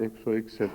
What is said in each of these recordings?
161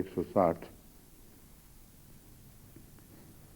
160।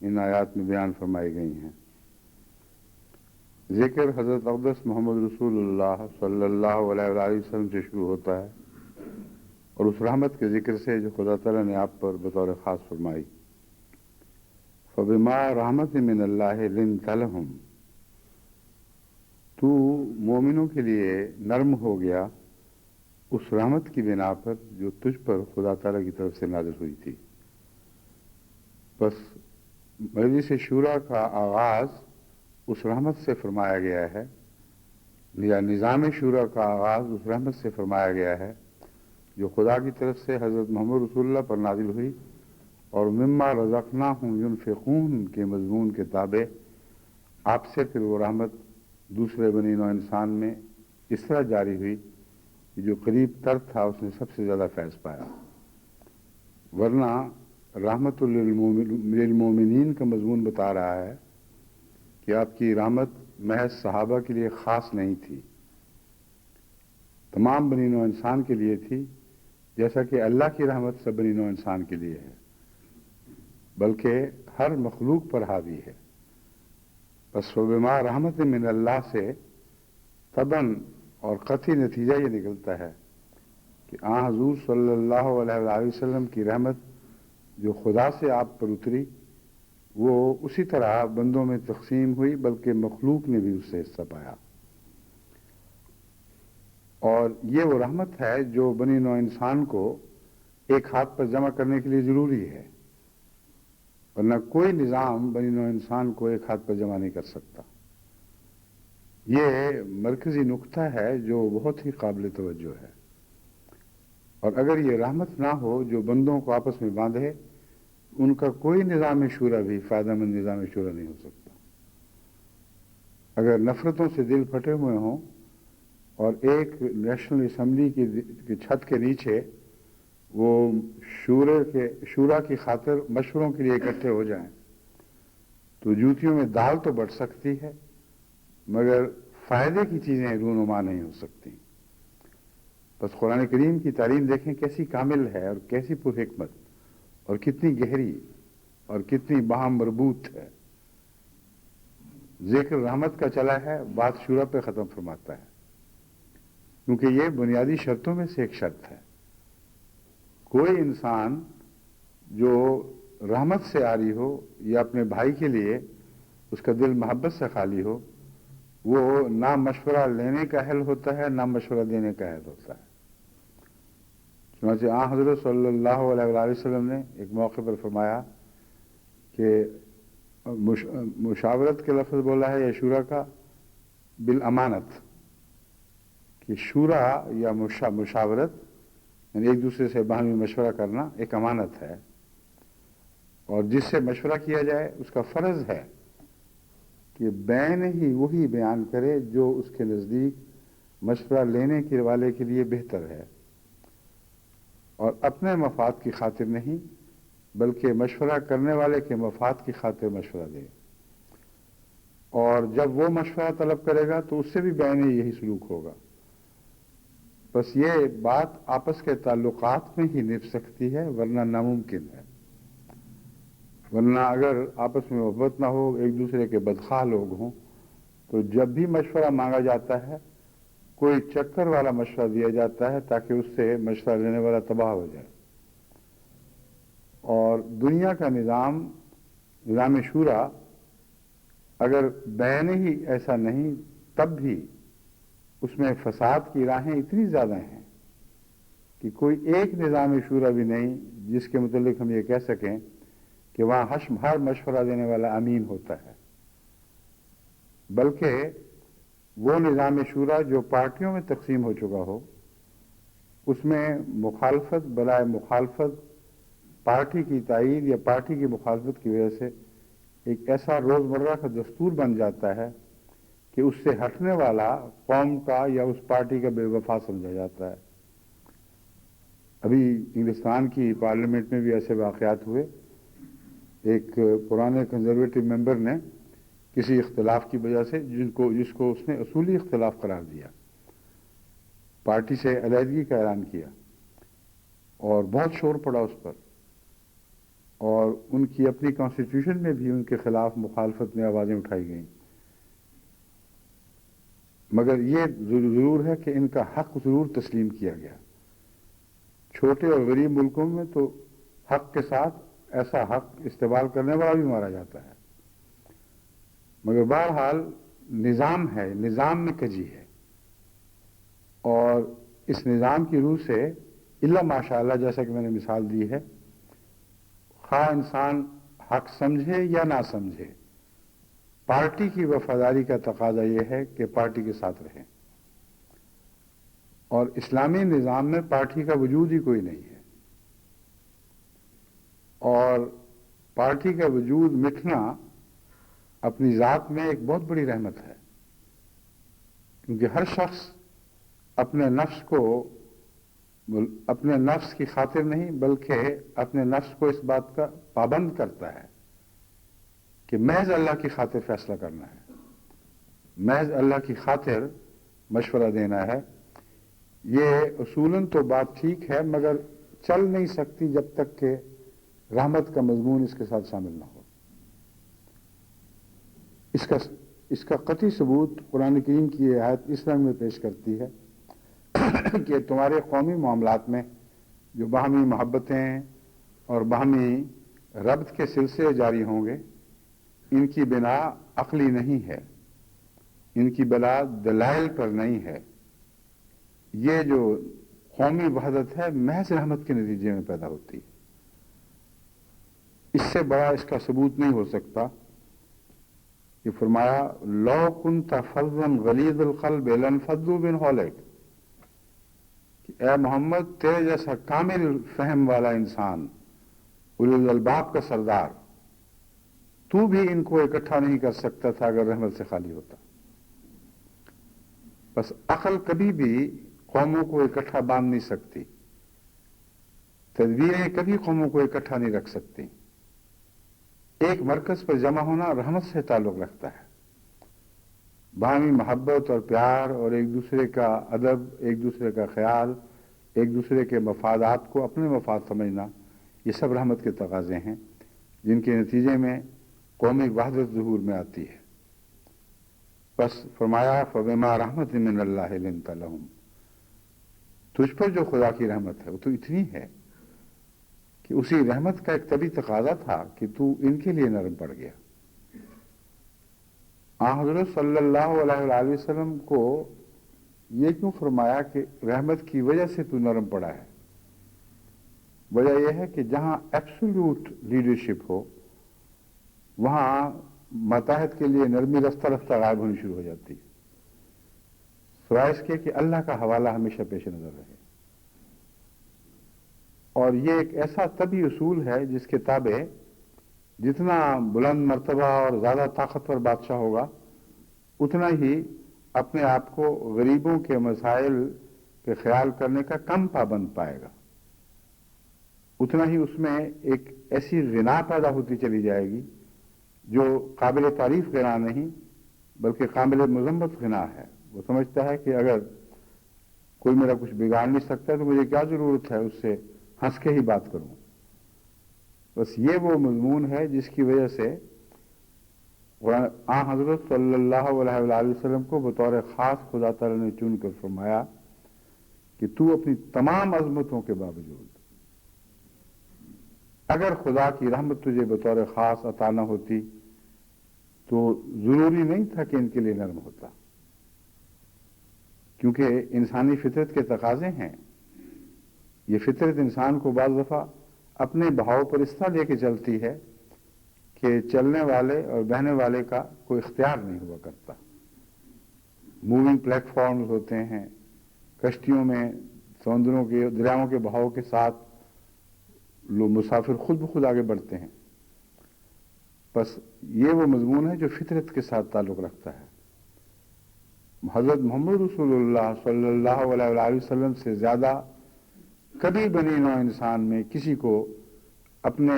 ان آیات میں بیان فرمائی گئی ہیں۔ ذکر حضرت اقدس محمد رسول اللہ صلی اللہ علیہ وآلہ وسلم سے شروع ہوتا ہے اور اس رحمت کے ذکر سے جو خدا تعالیٰ نے آپ پر بطور خاص فرمائی۔ فبما رحمت من اللہ لنت لہم، تو مومنوں کے لیے نرم ہو گیا اس رحمت کی بنا پر جو تجھ پر خدا تعالیٰ کی طرف سے نازل ہوئی تھی۔ بس مجلس شورا کا آغاز اس رحمت سے فرمایا گیا ہے، یا نظام شورا کا آغاز اس رحمت سے فرمایا گیا ہے جو خدا کی طرف سے حضرت محمد رسول اللہ پر نازل ہوئی، اور مما رزقناہم ینفقون کے مضمون کے تابع آپ سے پھر وہ رحمت دوسرے بنی نوع انسان میں اس طرح جاری ہوئی کہ جو قریب تر تھا اس نے سب سے زیادہ فیض پایا، ورنہ رحمت للمومنین کا مضمون بتا رہا ہے کہ آپ کی رحمت محض صحابہ کے لیے خاص نہیں تھی، تمام بنی نوع انسان کے لیے تھی، جیسا کہ اللہ کی رحمت سب بنی نوع انسان کے لیے ہے، بلکہ ہر مخلوق پر حاوی ہے۔ بس وبما رحمت من اللہ سے طبعاً اور قطعی نتیجہ یہ نکلتا ہے کہ حضور صلی اللہ علیہ وآلہ وسلم کی رحمت جو خدا سے آپ پر اتری وہ اسی طرح بندوں میں تقسیم ہوئی، بلکہ مخلوق نے بھی اس سے حصہ پایا، اور یہ وہ رحمت ہے جو بنی نوع انسان کو ایک ہاتھ پر جمع کرنے کے لیے ضروری ہے، ورنہ کوئی نظام بنی نوع انسان کو ایک ہاتھ پر جمع نہیں کر سکتا۔ یہ مرکزی نقطہ ہے جو بہت ہی قابل توجہ ہے، اور اگر یہ رحمت نہ ہو جو بندوں کو آپس میں باندھے، ان کا کوئی نظام شورا بھی فائدہ مند نظام شورا نہیں ہو سکتا۔ اگر نفرتوں سے دل پھٹے ہوئے ہوں اور ایک نیشنل اسمبلی کی چھت کے نیچے وہ شورا کی خاطر مشوروں کے لیے اکٹھے ہو جائیں تو جوتیوں میں دال تو بڑھ سکتی ہے، مگر فائدے کی چیزیں رونما نہیں ہو سکتی۔ بس قرآن کریم کی تعلیم دیکھیں کیسی کامل ہے اور کیسی پر حکمت اور کتنی گہری اور کتنی باہم مربوط ہے۔ ذکر رحمت کا چلا ہے، بات شورا پہ ختم فرماتا ہے، کیونکہ یہ بنیادی شرطوں میں سے ایک شرط ہے۔ کوئی انسان جو رحمت سے عاری ہو یا اپنے بھائی کے لیے اس کا دل محبت سے خالی ہو، وہ نہ مشورہ لینے کا اہل ہوتا ہے نہ مشورہ دینے کا اہل ہوتا ہے۔ چنانچہ حضرت صلی اللہ علیہ وآلہ وسلم نے ایک موقع پر فرمایا کہ مشاورت کے لفظ بولا ہے یا شورا کا بالامانت، کہ شورا یا مشاورت یعنی ایک دوسرے سے باہمی مشورہ کرنا ایک امانت ہے، اور جس سے مشورہ کیا جائے اس کا فرض ہے کہ بین ہی وہی بیان کرے جو اس کے نزدیک مشورہ لینے کے والے کے لیے بہتر ہے، اور اپنے مفاد کی خاطر نہیں بلکہ مشورہ کرنے والے کے مفاد کی خاطر مشورہ دے، اور جب وہ مشورہ طلب کرے گا تو اس سے بھی بین ہی یہی سلوک ہوگا۔ بس یہ بات آپس کے تعلقات میں ہی نپ سکتی ہے، ورنہ ناممکن ہے۔ ورنہ اگر آپس میں محبت نہ ہو، ایک دوسرے کے بدخواہ لوگ ہوں، تو جب بھی مشورہ مانگا جاتا ہے کوئی چکر والا مشورہ دیا جاتا ہے تاکہ اس سے مشورہ لینے والا تباہ ہو جائے۔ اور دنیا کا نظام شورا اگر بین ہی ایسا نہیں، تب بھی اس میں فساد کی راہیں اتنی زیادہ ہیں کہ کوئی ایک نظام شورا بھی نہیں جس کے متعلق ہم یہ کہہ سکیں کہ وہاں ہر مشورہ دینے والا امین ہوتا ہے، بلکہ وہ نظام شورا جو پارٹیوں میں تقسیم ہو چکا ہو، اس میں مخالفت برائے مخالفت، پارٹی کی تائید یا پارٹی کی مخالفت کی وجہ سے ایک ایسا روزمرہ کا دستور بن جاتا ہے کہ اس سے ہٹنے والا قوم کا یا اس پارٹی کا بے وفا سمجھا جاتا ہے۔ ابھی انگلستان کی پارلیمنٹ میں بھی ایسے واقعات ہوئے، ایک پرانے کنزرویٹو ممبر نے کسی اختلاف کی وجہ سے جس کو اس نے اصولی اختلاف قرار دیا، پارٹی سے علیحدگی کا اعلان کیا اور بہت شور پڑا اس پر، اور ان کی اپنی کانسٹیٹیوشن میں بھی ان کے خلاف مخالفت میں آوازیں اٹھائی گئیں، مگر یہ ضرور ہے کہ ان کا حق ضرور تسلیم کیا گیا۔ چھوٹے اور غریب ملکوں میں تو حق کے ساتھ ایسا حق استعمال کرنے والا بھی مارا جاتا ہے، مگر بہرحال نظام ہے، نظام میں کجی ہے، اور اس نظام کی روح سے الا ماشاء اللہ، جیسا کہ میں نے مثال دی ہے، خواہ انسان حق سمجھے یا نہ سمجھے، پارٹی کی وفاداری کا تقاضا یہ ہے کہ پارٹی کے ساتھ رہیں، اور اسلامی نظام میں پارٹی کا وجود ہی کوئی نہیں ہے، اور پارٹی کا وجود مٹنا اپنی ذات میں ایک بہت بڑی رحمت ہے، کیونکہ ہر شخص اپنے نفس کی خاطر نہیں بلکہ اپنے نفس کو اس بات کا پابند کرتا ہے کہ محض اللہ کی خاطر فیصلہ کرنا ہے، محض اللہ کی خاطر مشورہ دینا ہے۔ یہ اصولاً تو بات ٹھیک ہے، مگر چل نہیں سکتی جب تک کہ رحمت کا مضمون اس کے ساتھ شامل نہ ہو۔ اس کا قطعی ثبوت قرآن کریم کی یہ آیت اس رنگ میں پیش کرتی ہے کہ تمہارے قومی معاملات میں جو باہمی محبتیں اور باہمی ربط کے سلسلے جاری ہوں گے، ان کی بنا عقلی نہیں ہے، ان کی بنا دلائل پر نہیں ہے، یہ جو قومی وحدت ہے محض رحمت کے نتیجے میں پیدا ہوتی ہے۔ اس سے بڑا اس کا ثبوت نہیں ہو سکتا کہ فرمایا لو کنت فظا غلیظ القلب لانفضوا من حولک، کہ اے محمد تیرے جیسا کامل فہم والا انسان، اولو الالباب کا سردار، تو بھی ان کو اکٹھا نہیں کر سکتا تھا اگر رحمت سے خالی ہوتا۔ بس عقل کبھی بھی قوموں کو اکٹھا باندھ نہیں سکتی، تدبیریں کبھی قوموں کو اکٹھا نہیں رکھ سکتی۔ ایک مرکز پر جمع ہونا رحمت سے تعلق رکھتا ہے، باہمی محبت اور پیار اور ایک دوسرے کا ادب، ایک دوسرے کا خیال، ایک دوسرے کے مفادات کو اپنے مفاد سمجھنا، یہ سب رحمت کے تقاضے ہیں جن کے نتیجے میں قومی وحدت ظہور میں آتی ہے۔ بس فرمایا فبما رحمت من اللہ لنت لہم، تجھ پر جو خدا کی رحمت ہے وہ تو اتنی ہے کہ اسی رحمت کا ایک طبی تقاضا تھا کہ تو ان کے لیے نرم پڑ گیا۔ حضرت صلی اللہ علیہ وآلہ وسلم کو یہ کیوں فرمایا کہ رحمت کی وجہ سے تو نرم پڑا ہے؟ وجہ یہ ہے کہ جہاں ایبسولوٹ لیڈرشپ ہو وہاں متاحت کے لیے نرمی رفتہ رفتہ غائب ہونی شروع ہو جاتی ہے، سوائے اس کے کہ اللہ کا حوالہ ہمیشہ پیش نظر رہے۔ اور یہ ایک ایسا طبی اصول ہے جس کے تابع جتنا بلند مرتبہ اور زیادہ طاقتور بادشاہ ہوگا اتنا ہی اپنے آپ کو غریبوں کے مسائل کے خیال کرنے کا کم پابند پائے گا، اتنا ہی اس میں ایک ایسی غنا پیدا ہوتی چلی جائے گی جو قابل تعریف غنا نہیں بلکہ قابل مذمت غنا ہے۔ وہ سمجھتا ہے کہ اگر کوئی میرا کچھ بگاڑ نہیں سکتا تو مجھے کیا ضرورت ہے اس سے ہنس کے ہی بات کروں۔ بس یہ وہ مضمون ہے جس کی وجہ سے حضرت صلی اللہ علیہ وآلہ وسلم کو بطور خاص خدا تعالی نے چن کر فرمایا کہ تو اپنی تمام عظمتوں کے باوجود اگر خدا کی رحمت تجھے بطور خاص عطا نہ ہوتی تو ضروری نہیں تھا کہ ان کے لیے نرم ہوتا، کیونکہ انسانی فطرت کے تقاضے ہیں۔ یہ فطرت انسان کو بعض دفعہ اپنے بہاؤ پر اس طرح لے کے چلتی ہے کہ چلنے والے اور بہنے والے کا کوئی اختیار نہیں ہوا کرتا۔ موونگ پلیٹ فارمز ہوتے ہیں، کشتیوں میں سمندروں کے دریاؤں کے بہاؤ کے ساتھ لوگ مسافر خود بخود آگے بڑھتے ہیں۔ بس یہ وہ مضمون ہے جو فطرت کے ساتھ تعلق رکھتا ہے۔ حضرت محمد رسول اللہ صلی اللہ علیہ وآلہ وسلم سے زیادہ کبھی بنی نوع انسان میں کسی کو اپنے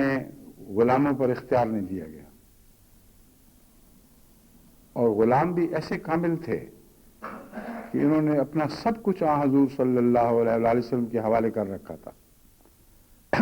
غلاموں پر اختیار نہیں دیا گیا، اور غلام بھی ایسے کامل تھے کہ انہوں نے اپنا سب کچھ حضور صلی اللہ علیہ وآلہ وسلم کے حوالے کر رکھا تھا۔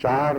4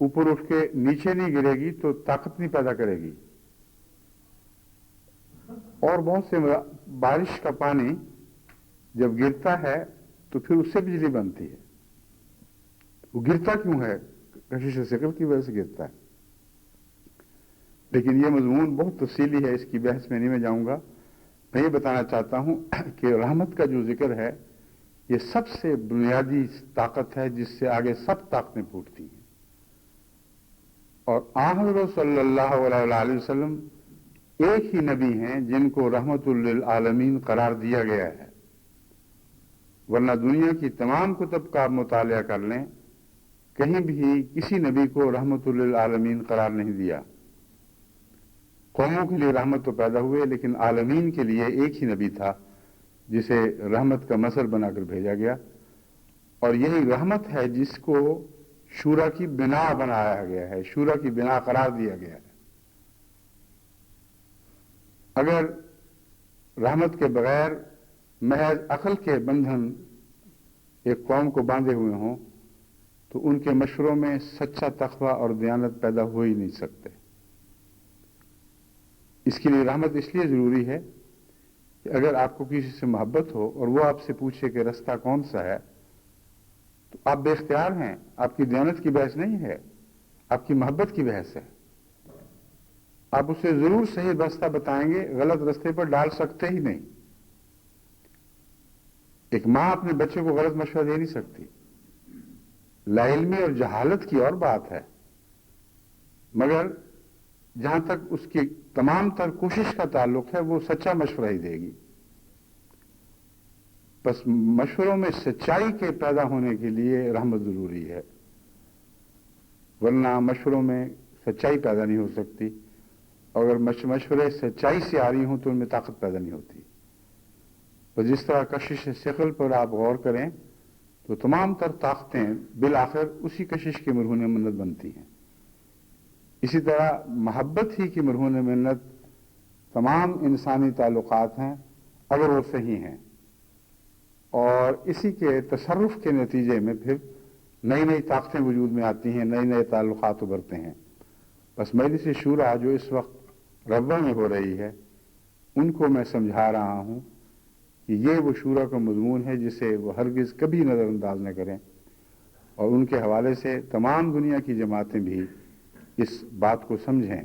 اوپر اٹھ کے نیچے نہیں گرے گی تو طاقت نہیں پیدا کرے گی. اور بہت سے بارش کا پانی جب گرتا ہے تو پھر اس سے بجلی بنتی ہے. وہ گرتا کیوں ہے؟ کشش ثقل کی وجہ سے گرتا ہے. لیکن یہ مضمون بہت تفصیلی ہے، اس کی بحث میں نہیں میں جاؤں گا. میں یہ بتانا چاہتا ہوں کہ رحمت کا جو ذکر ہے یہ سب سے بنیادی طاقت ہے جس سے آگے سب طاقتیں پھوٹتی ہیں. اور حضرت صلی اللہ علیہ وسلم ایک ہی نبی ہیں جن کو رحمت للعالمین قرار دیا گیا ہے، ورنہ دنیا کی تمام کتب کا آپ مطالعہ کر لیں، کہیں بھی کسی نبی کو رحمت للعالمین قرار نہیں دیا. قوموں کے لیے رحمت تو پیدا ہوئے لیکن عالمین کے لیے ایک ہی نبی تھا جسے رحمت کا مصدر بنا کر بھیجا گیا. اور یہی رحمت ہے جس کو شورا کی بنا بنایا گیا ہے، شورا کی بنا قرار دیا گیا ہے. اگر رحمت کے بغیر محض عقل کے بندھن ایک قوم کو باندھے ہوئے ہوں تو ان کے مشوروں میں سچا تقوی اور دیانت پیدا ہو ہی نہیں سکتے. اس کے لیے رحمت اس لیے ضروری ہے کہ اگر آپ کو کسی سے محبت ہو اور وہ آپ سے پوچھے کہ رستہ کون سا ہے تو آپ بے اختیار ہیں. آپ کی دیانت کی بحث نہیں ہے، آپ کی محبت کی بحث ہے. آپ اسے ضرور صحیح راستہ بتائیں گے، غلط راستے پر ڈال سکتے ہی نہیں. ایک ماں اپنے بچے کو غلط مشورہ دے نہیں سکتی. لا علمی اور جہالت کی اور بات ہے، مگر جہاں تک اس کی تمام تر کوشش کا تعلق ہے وہ سچا مشورہ ہی دے گی. بس مشوروں میں سچائی کے پیدا ہونے کے لیے رحمت ضروری ہے، ورنہ مشوروں میں سچائی پیدا نہیں ہو سکتی. اگر مشورے سچائی سے آ رہی ہوں تو ان میں طاقت پیدا نہیں ہوتی. تو جس طرح کشش ثقل پر آپ غور کریں تو تمام تر طاقتیں بالآخر اسی کشش کے مرہون منت بنتی ہیں. اسی طرح محبت ہی کی مرہون منت تمام انسانی تعلقات ہیں اگر وہ صحیح ہیں، اور اسی کے تصرف کے نتیجے میں پھر نئی نئی طاقتیں وجود میں آتی ہیں، نئے نئے تعلقات ابھرتے ہیں. بس مجلس شورا جو اس وقت ربوہ میں ہو رہی ہے ان کو میں سمجھا رہا ہوں کہ یہ وہ شورا کا مضمون ہے جسے وہ ہرگز کبھی نظر انداز نہ کریں، اور ان کے حوالے سے تمام دنیا کی جماعتیں بھی اس بات کو سمجھیں.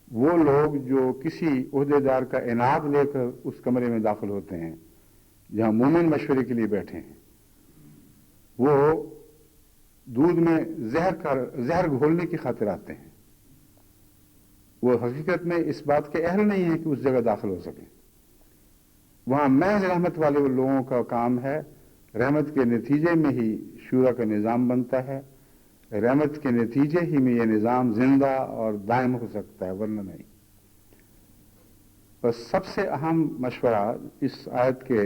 وہ لوگ جو کسی عہدیدار کا انعام لے کر اس کمرے میں داخل ہوتے ہیں جہاں مومن مشورے کے لیے بیٹھے ہیں، وہ دودھ میں زہر گھولنے کی خاطر آتے ہیں. وہ حقیقت میں اس بات کے اہل نہیں ہیں کہ اس جگہ داخل ہو سکیں. وہاں محض رحمت والے لوگوں کا کام ہے. رحمت کے نتیجے میں ہی شورا کا نظام بنتا ہے، رحمت کے نتیجے ہی میں یہ نظام زندہ اور دائم ہو سکتا ہے، ورنہ نہیں. بس سب سے اہم مشورہ اس آیت کے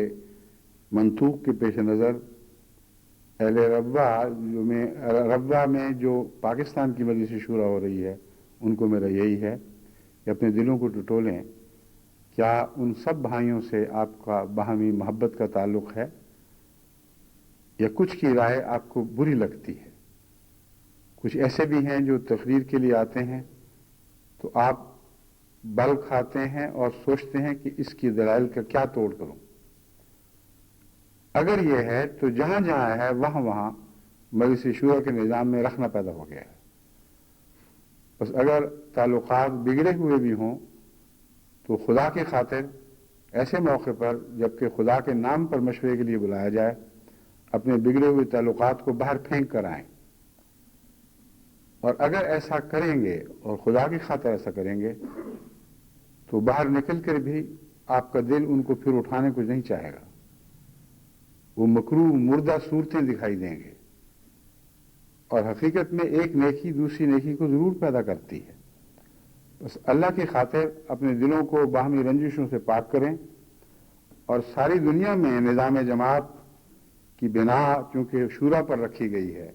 منطوق کے پیش نظر اہل ربوہ میں جو پاکستان کی مجلس شورا ہو رہی ہے ان کو میرا یہی ہے کہ اپنے دلوں کو ٹٹولیں. کیا ان سب بھائیوں سے آپ کا باہمی محبت کا تعلق ہے، یا کچھ کی رائے آپ کو بری لگتی ہے؟ کچھ ایسے بھی ہیں جو تقریر کے لیے آتے ہیں تو آپ بل کھاتے ہیں اور سوچتے ہیں کہ اس کی دلائل کا کیا توڑ کروں. اگر یہ ہے تو جہاں جہاں ہے وہاں وہاں مجلس شورا کے نظام میں رکھنا پیدا ہو گیا ہے. بس اگر تعلقات بگڑے ہوئے بھی ہوں تو خدا کی خاطر ایسے موقع پر جبکہ خدا کے نام پر مشورے کے لیے بلایا جائے اپنے بگڑے ہوئے تعلقات کو باہر پھینک کر آئیں. اور اگر ایسا کریں گے اور خدا کی خاطر ایسا کریں گے تو باہر نکل کر بھی آپ کا دل ان کو پھر اٹھانے کو نہیں چاہے گا. وہ مکروہ مردہ صورتیں دکھائی دیں گے. اور حقیقت میں ایک نیکی دوسری نیکی کو ضرور پیدا کرتی ہے. بس اللہ کی خاطر اپنے دلوں کو باہمی رنجشوں سے پاک کریں. اور ساری دنیا میں نظام جماعت کی بنا چونکہ شورا پر رکھی گئی ہے،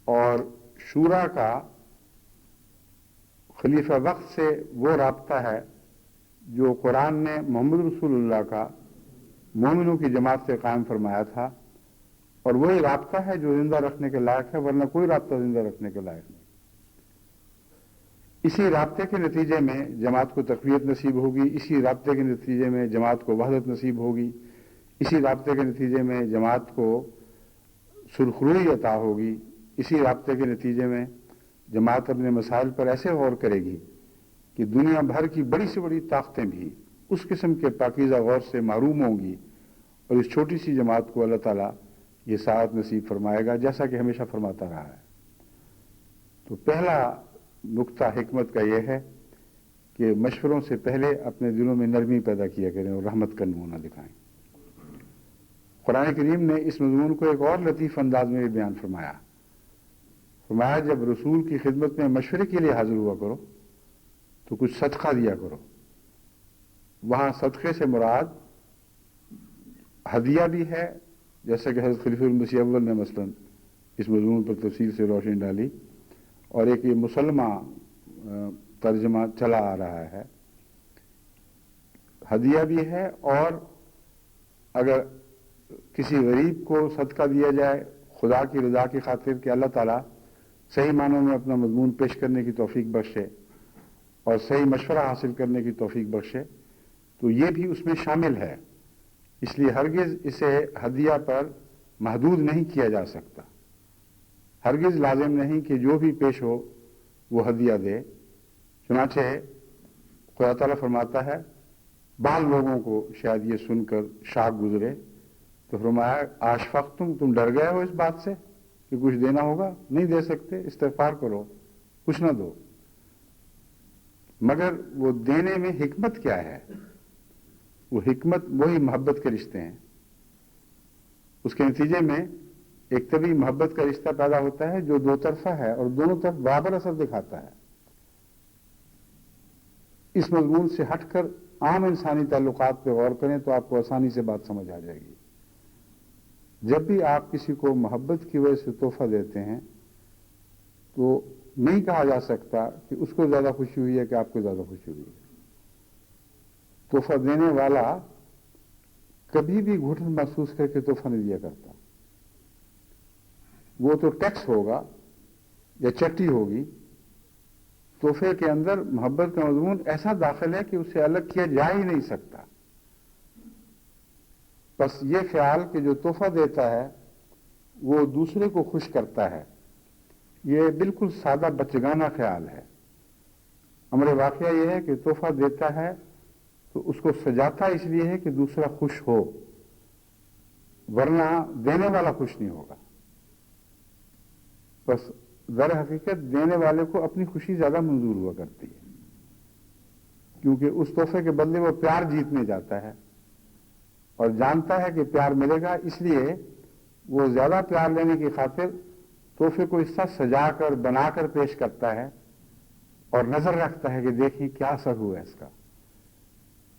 اور شورا کا خلیفہ وقت سے وہ رابطہ ہے جو قرآن نے محمد رسول اللہ کا مومنوں کی جماعت سے قائم فرمایا تھا، اور وہی رابطہ ہے جو زندہ رکھنے کے لائق ہے، ورنہ کوئی رابطہ زندہ رکھنے کے لائق نہیں۔ اسی رابطے کے نتیجے میں جماعت کو تقویت نصیب ہوگی، اسی رابطے کے نتیجے میں جماعت کو وحدت نصیب ہوگی، اسی رابطے کے نتیجے میں جماعت کو سرخروئی عطا ہوگی، اسی رابطے کے نتیجے میں جماعت اپنے مسائل پر ایسے غور کرے گی کہ دنیا بھر کی بڑی سے بڑی طاقتیں بھی اس قسم کے پاکیزہ غور سے محروم ہوں گی، اور اس چھوٹی سی جماعت کو اللہ تعالیٰ یہ سعادت نصیب فرمائے گا، جیسا کہ ہمیشہ فرماتا رہا ہے۔ تو پہلا نقطہ حکمت کا یہ ہے کہ مشوروں سے پہلے اپنے دلوں میں نرمی پیدا کیا کریں اور رحمت کا نمونہ دکھائیں۔ قرآن کریم نے اس مضمون کو ایک اور لطیف انداز میں بھی بیان فرمایا جب رسول کی خدمت میں مشورے کے لیے حاضر ہوا کرو تو کچھ صدقہ دیا کرو۔ وہاں صدقے سے مراد ہدیہ بھی ہے، جیسا کہ حضرت خلیفہ المسیح اول نے مثلا اس مضمون پر تفصیل سے روشنی ڈالی، اور ایک یہ مسلمہ ترجمہ چلا آ رہا ہے، ہدیہ بھی ہے، اور اگر کسی غریب کو صدقہ دیا جائے خدا کی رضا کی خاطر کہ اللہ تعالیٰ صحیح معنوں میں اپنا مضمون پیش کرنے کی توفیق بخشے اور صحیح مشورہ حاصل کرنے کی توفیق بخشے، تو یہ بھی اس میں شامل ہے۔ اس لیے ہرگز اسے ہدیہ پر محدود نہیں کیا جا سکتا، ہرگز لازم نہیں کہ جو بھی پیش ہو وہ ہدیہ دے۔ چنانچہ خدا تعالیٰ فرماتا ہے، بعض لوگوں کو شاید یہ سن کر شاک گزرے تو فرمایا آشفقتم، تم ڈر گئے ہو اس بات سے کہ کچھ دینا ہوگا، نہیں دے سکتے، استغفار کرو، کچھ نہ دو۔ مگر وہ دینے میں حکمت کیا ہے؟ وہ حکمت وہی محبت کے رشتے ہیں۔ اس کے نتیجے میں ایک طبی محبت کا رشتہ پیدا ہوتا ہے جو دو طرفہ ہے اور دونوں طرف برابر اثر دکھاتا ہے۔ اس مضمون سے ہٹ کر عام انسانی تعلقات پہ غور کریں تو آپ کو آسانی سے بات سمجھ آ جائے گی۔ جب بھی آپ کسی کو محبت کی وجہ سے تحفہ دیتے ہیں تو نہیں کہا جا سکتا کہ اس کو زیادہ خوشی ہوئی ہے کہ آپ کو زیادہ خوشی ہوئی ہے۔ تحفہ دینے والا کبھی بھی گھٹن محسوس کر کے تحفہ نہیں دیا کرتا، وہ تو ٹیکس ہوگا یا چٹی ہوگی۔ تحفے کے اندر محبت کا مضمون ایسا داخل ہے کہ اسے الگ کیا جا ہی نہیں سکتا۔ بس یہ خیال کہ جو تحفہ دیتا ہے وہ دوسرے کو خوش کرتا ہے، یہ بالکل سادہ بچگانہ خیال ہے۔ امر واقعہ یہ ہے کہ تحفہ دیتا ہے تو اس کو سجاتا اس لیے ہے کہ دوسرا خوش ہو، ورنہ دینے والا خوش نہیں ہوگا۔ بس در حقیقت دینے والے کو اپنی خوشی زیادہ منظور ہوا کرتی ہے، کیونکہ اس تحفے کے بدلے وہ پیار جیتنے جاتا ہے اور جانتا ہے کہ پیار ملے گا، اس لیے وہ زیادہ پیار لینے کی خاطر تحفے کو اس طرح سجا کر بنا کر پیش کرتا ہے اور نظر رکھتا ہے کہ دیکھیں کیا اثر ہوا ہے اس کا۔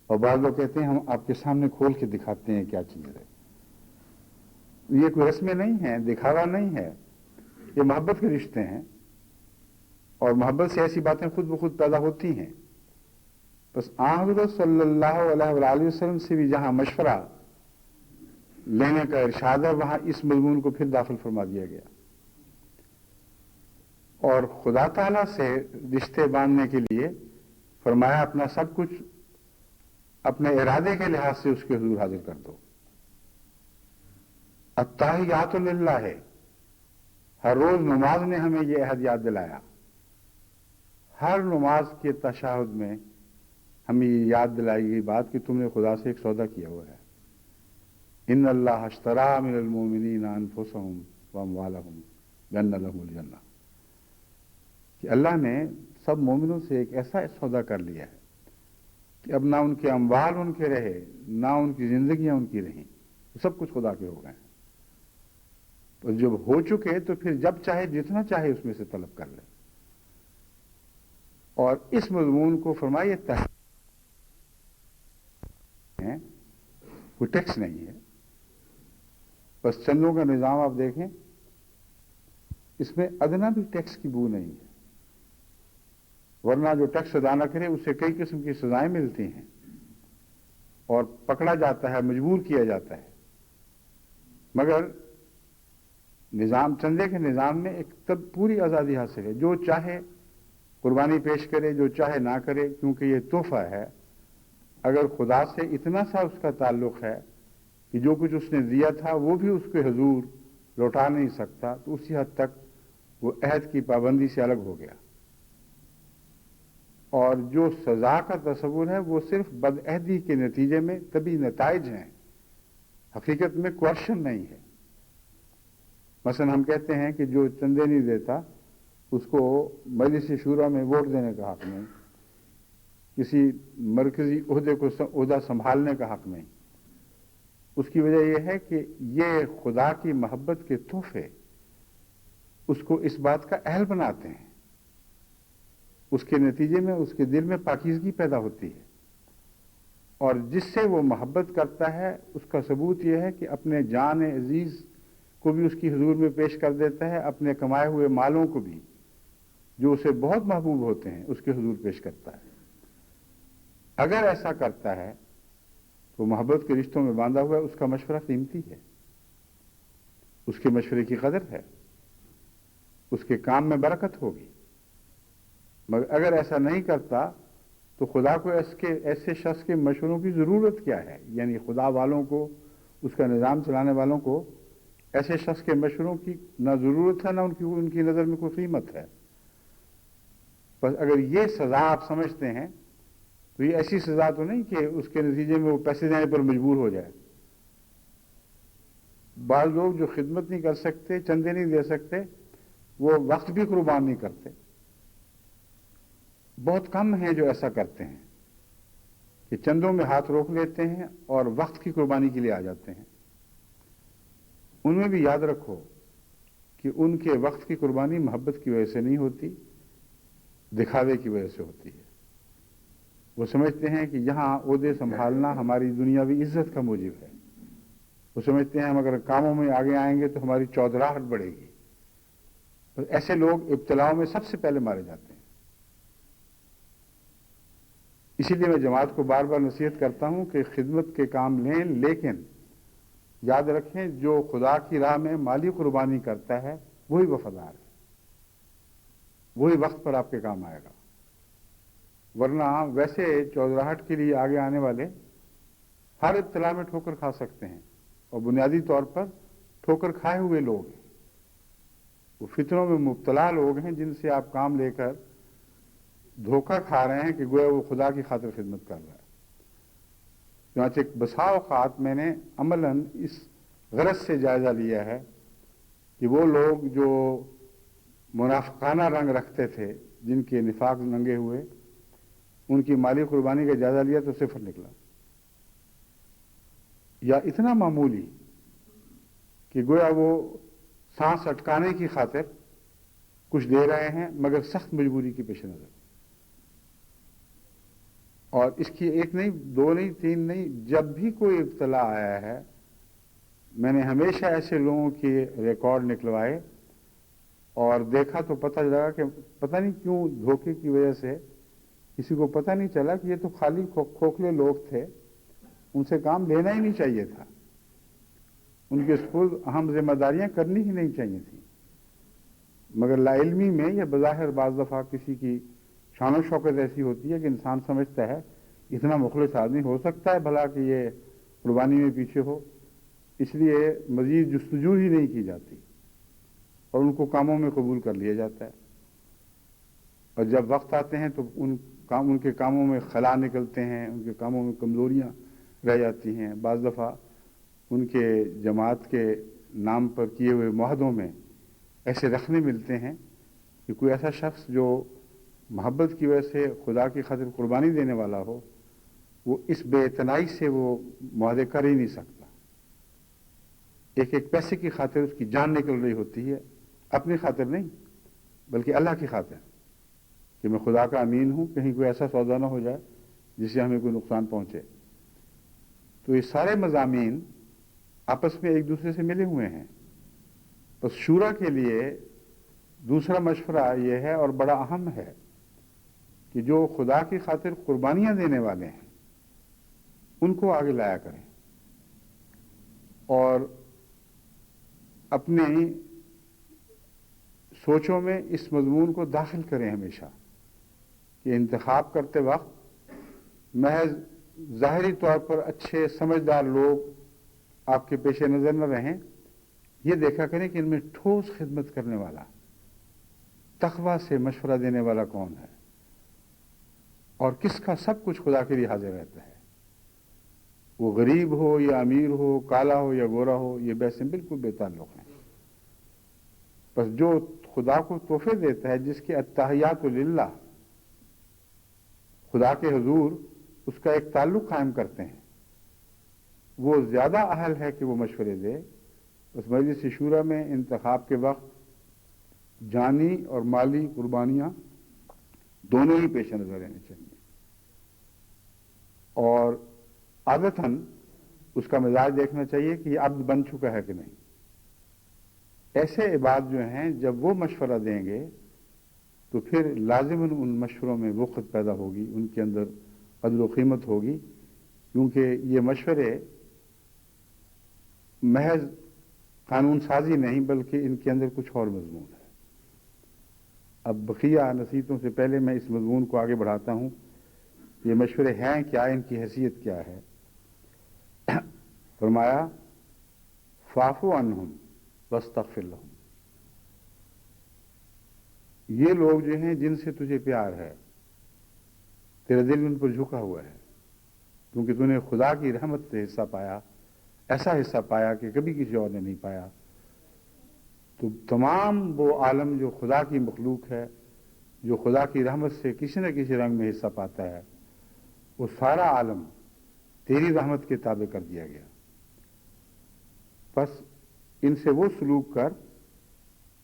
اور بعض لوگ کہتے ہیں ہم آپ کے سامنے کھول کے دکھاتے ہیں کیا چیز ہے۔ یہ کوئی رسمیں نہیں ہیں، دکھاوا نہیں ہے، یہ محبت کے رشتے ہیں، اور محبت سے ایسی باتیں خود بخود پیدا ہوتی ہیں۔ بس حضرت صلی اللہ علیہ وآلہ وسلم سے بھی جہاں مشورہ لینے کا ارشاد ہے وہاں اس مضمون کو پھر داخل فرما دیا گیا، اور خدا تعالیٰ سے رشتے باندھنے کے لیے فرمایا اپنا سب کچھ اپنے ارادے کے لحاظ سے اس کے حضور حاضر کر دو۔ التحیات للہ ہے، ہر روز نماز نے ہمیں یہ عہد یاد دلایا، ہر نماز کے تشہد میں ہمیں یہ یاد دلائی گئی بات کہ تم نے خدا سے ایک سودا کیا ہوا ہے، ان اللہ اشتری من المؤمنین انفسهم واموالهم بان لهم الجنہ، کہ اللہ نے سب مومنوں سے ایک ایسا سودا کر لیا ہے کہ اب نہ ان کے اموال ان کے رہے، نہ ان کی زندگیاں ان کی رہیں، سب کچھ خدا کے ہو گئے ہیں۔ تو جب ہو چکے تو پھر جب چاہے جتنا چاہے اس میں سے طلب کر لے۔ اور اس مضمون کو فرمائے کوئی ٹیکس نہیں ہے، بس چندوں کا نظام آپ دیکھیں، اس میں ادنا بھی ٹیکس کی بو نہیں ہے، ورنہ جو ٹیکس ادا نہ کرے اسے کئی قسم کی سزائیں ملتی ہیں اور پکڑا جاتا ہے، مجبور کیا جاتا ہے۔ مگر نظام چندے کے نظام میں ایک تب پوری آزادی حاصل ہے، جو چاہے قربانی پیش کرے، جو چاہے نہ کرے، کیونکہ یہ تحفہ ہے۔ اگر خدا سے اتنا سا اس کا تعلق ہے کہ جو کچھ اس نے دیا تھا وہ بھی اس کے حضور لوٹا نہیں سکتا، تو اسی حد تک وہ عہد کی پابندی سے الگ ہو گیا۔ اور جو سزا کا تصور ہے وہ صرف بدعہدی کے نتیجے میں طبی نتائج ہیں، حقیقت میں کوشن نہیں ہے۔ مثلا ہم کہتے ہیں کہ جو چندے نہیں دیتا اس کو مجلس شورا میں ووٹ دینے کا حق نہیں، کسی مرکزی عہدہ سنبھالنے کا حق نہیں۔ اس کی وجہ یہ ہے کہ یہ خدا کی محبت کے تحفے اس کو اس بات کا اہل بناتے ہیں، اس کے نتیجے میں اس کے دل میں پاکیزگی پیدا ہوتی ہے، اور جس سے وہ محبت کرتا ہے اس کا ثبوت یہ ہے کہ اپنے جان عزیز کو بھی اس کی حضور میں پیش کر دیتا ہے، اپنے کمائے ہوئے مالوں کو بھی جو اسے بہت محبوب ہوتے ہیں اس کے حضور پیش کرتا ہے۔ اگر ایسا کرتا ہے تو محبت کے رشتوں میں باندھا ہوا ہے، اس کا مشورہ قیمتی ہے، اس کے مشورے کی قدر ہے، اس کے کام میں برکت ہوگی۔ مگر اگر ایسا نہیں کرتا تو خدا کو ایسے شخص کے مشوروں کی ضرورت کیا ہے؟ یعنی خدا والوں کو، اس کا نظام چلانے والوں کو ایسے شخص کے مشوروں کی نہ ضرورت ہے، نہ ان کی نظر میں کوئی قیمت ہے۔ بس اگر یہ سزا آپ سمجھتے ہیں تو یہ ایسی سزا تو نہیں کہ اس کے نتیجے میں وہ پیسے دینے پر مجبور ہو جائے۔ بعض لوگ جو خدمت نہیں کر سکتے، چندے نہیں دے سکتے، وہ وقت بھی قربان نہیں کرتے۔ بہت کم ہیں جو ایسا کرتے ہیں کہ چندوں میں ہاتھ روک لیتے ہیں اور وقت کی قربانی کے لیے آ جاتے ہیں۔ ان میں بھی یاد رکھو کہ ان کے وقت کی قربانی محبت کی وجہ سے نہیں ہوتی، دکھاوے کی وجہ سے ہوتی ہے۔ وہ سمجھتے ہیں کہ یہاں عہدے سنبھالنا ہماری دنیاوی عزت کا موجب ہے۔ وہ سمجھتے ہیں ہم اگر کاموں میں آگے آئیں گے تو ہماری چودراہٹ بڑھے گی۔ ایسے لوگ ابتلاؤں میں سب سے پہلے مارے جاتے ہیں۔ اسی لیے میں جماعت کو بار بار نصیحت کرتا ہوں کہ خدمت کے کام لیں، لیکن یاد رکھیں جو خدا کی راہ میں مالی قربانی کرتا ہے وہی وفادار ہے، وہی وقت پر آپ کے کام آئے گا۔ ورنہ ویسے چودراہٹ کے لیے آگے آنے والے ہر ابتلا میں ٹھوکر کھا سکتے ہیں، اور بنیادی طور پر ٹھوکر کھائے ہوئے لوگ ہیں، وہ فتنوں میں مبتلا لوگ ہیں جن سے آپ کام لے کر دھوکہ کھا رہے ہیں کہ گویا وہ خدا کی خاطر خدمت کر رہا ہے۔ چنانچہ بسا اوقات میں نے عملاً اس غرض سے جائزہ لیا ہے کہ وہ لوگ جو منافقانہ رنگ رکھتے تھے، جن کے نفاق ننگے ہوئے، ان کی مالی قربانی کا جائزہ لیا تو صفر نکلا، یا اتنا معمولی کہ گویا وہ سانس اٹکانے کی خاطر کچھ دے رہے ہیں مگر سخت مجبوری کی پیش نظر۔ اور اس کی ایک نہیں، دو نہیں، تین نہیں، جب بھی کوئی ابتلا آیا ہے میں نے ہمیشہ ایسے لوگوں کے ریکارڈ نکلوائے اور دیکھا تو پتہ لگا کہ پتہ نہیں کیوں دھوکے کی وجہ سے کسی کو پتہ نہیں چلا کہ یہ تو خالی کھوکھلے لوگ تھے، ان سے کام لینا ہی نہیں چاہیے تھا، ان کے سپرد اہم ذمہ داریاں کرنی ہی نہیں چاہیے تھیں۔ مگر لا علمی میں یا بظاہر بعض دفعہ کسی کی شان و شوکت ایسی ہوتی ہے کہ انسان سمجھتا ہے اتنا مخلص آدمی ہو سکتا ہے بھلا کہ یہ قربانی میں پیچھے ہو، اس لیے مزید جستجو ہی نہیں کی جاتی اور ان کو کاموں میں قبول کر لیا جاتا ہے۔ اور جب وقت آتے ہیں تو ان کے کاموں میں خلا نکلتے ہیں، ان کے کاموں میں کمزوریاں رہ جاتی ہیں۔ بعض دفعہ ان کے جماعت کے نام پر کیے ہوئے معاہدوں میں ایسے رکھنے ملتے ہیں کہ کوئی ایسا شخص جو محبت کی وجہ سے خدا کی خاطر قربانی دینے والا ہو، وہ اس بے اعتنائی سے وہ معاہدے کر ہی نہیں سکتا۔ ایک ایک پیسے کی خاطر اس کی جان نکل رہی ہوتی ہے، اپنی خاطر نہیں بلکہ اللہ کی خاطر، کہ میں خدا کا امین ہوں، کہیں کوئی ایسا سودا نہ ہو جائے جس سے ہمیں کوئی نقصان پہنچے۔ تو یہ سارے مضامین آپس میں ایک دوسرے سے ملے ہوئے ہیں۔ بس شورا کے لیے دوسرا مشورہ یہ ہے اور بڑا اہم ہے کہ جو خدا کی خاطر قربانیاں دینے والے ہیں ان کو آگے لایا کریں، اور اپنی سوچوں میں اس مضمون کو داخل کریں ہمیشہ کہ انتخاب کرتے وقت محض ظاہری طور پر اچھے سمجھدار لوگ آپ کے پیش نظر نہ رہیں، یہ دیکھا کریں کہ ان میں ٹھوس خدمت کرنے والا، تقویٰ سے مشورہ دینے والا کون ہے، اور کس کا سب کچھ خدا کے لیے حاضر رہتا ہے۔ وہ غریب ہو یا امیر ہو، کالا ہو یا گورا ہو، یہ بحثیں بالکل بے تعلق ہیں۔ بس جو خدا کو تحفے دیتا ہے، جس کے التحیات للہ، خدا کے حضور اس کا ایک تعلق قائم کرتے ہیں، وہ زیادہ اہل ہے کہ وہ مشورے دے۔ اس مجلس شورا میں انتخاب کے وقت جانی اور مالی قربانیاں دونوں ہی پیش نظر رہنے چاہیے، اور عادتاً اس کا مزاج دیکھنا چاہیے کہ یہ عبد بن چکا ہے کہ نہیں۔ ایسے عباد جو ہیں جب وہ مشورہ دیں گے تو پھر لازماً ان مشوروں میں وقت پیدا ہوگی، ان کے اندر قدر و قیمت ہوگی، کیونکہ یہ مشورے محض قانون سازی نہیں بلکہ ان کے اندر کچھ اور مضمون ہے۔ اب بقیہ نصیحتوں سے پہلے میں اس مضمون کو آگے بڑھاتا ہوں۔ یہ مشورے ہیں کیا، ان کی حیثیت کیا ہے؟ فرمایا فاعف عنہم واستغفر لہم۔ یہ لوگ جو ہیں جن سے تجھے پیار ہے، تیرا دل ان پر جھکا ہوا ہے، کیونکہ تو نے خدا کی رحمت سے حصہ پایا، ایسا حصہ پایا کہ کبھی کسی اور نے نہیں پایا۔ تو تمام وہ عالم جو خدا کی مخلوق ہے، جو خدا کی رحمت سے کسی نہ کسی رنگ میں حصہ پاتا ہے، وہ سارا عالم تیری رحمت کے تابع کر دیا گیا۔ بس ان سے وہ سلوک کر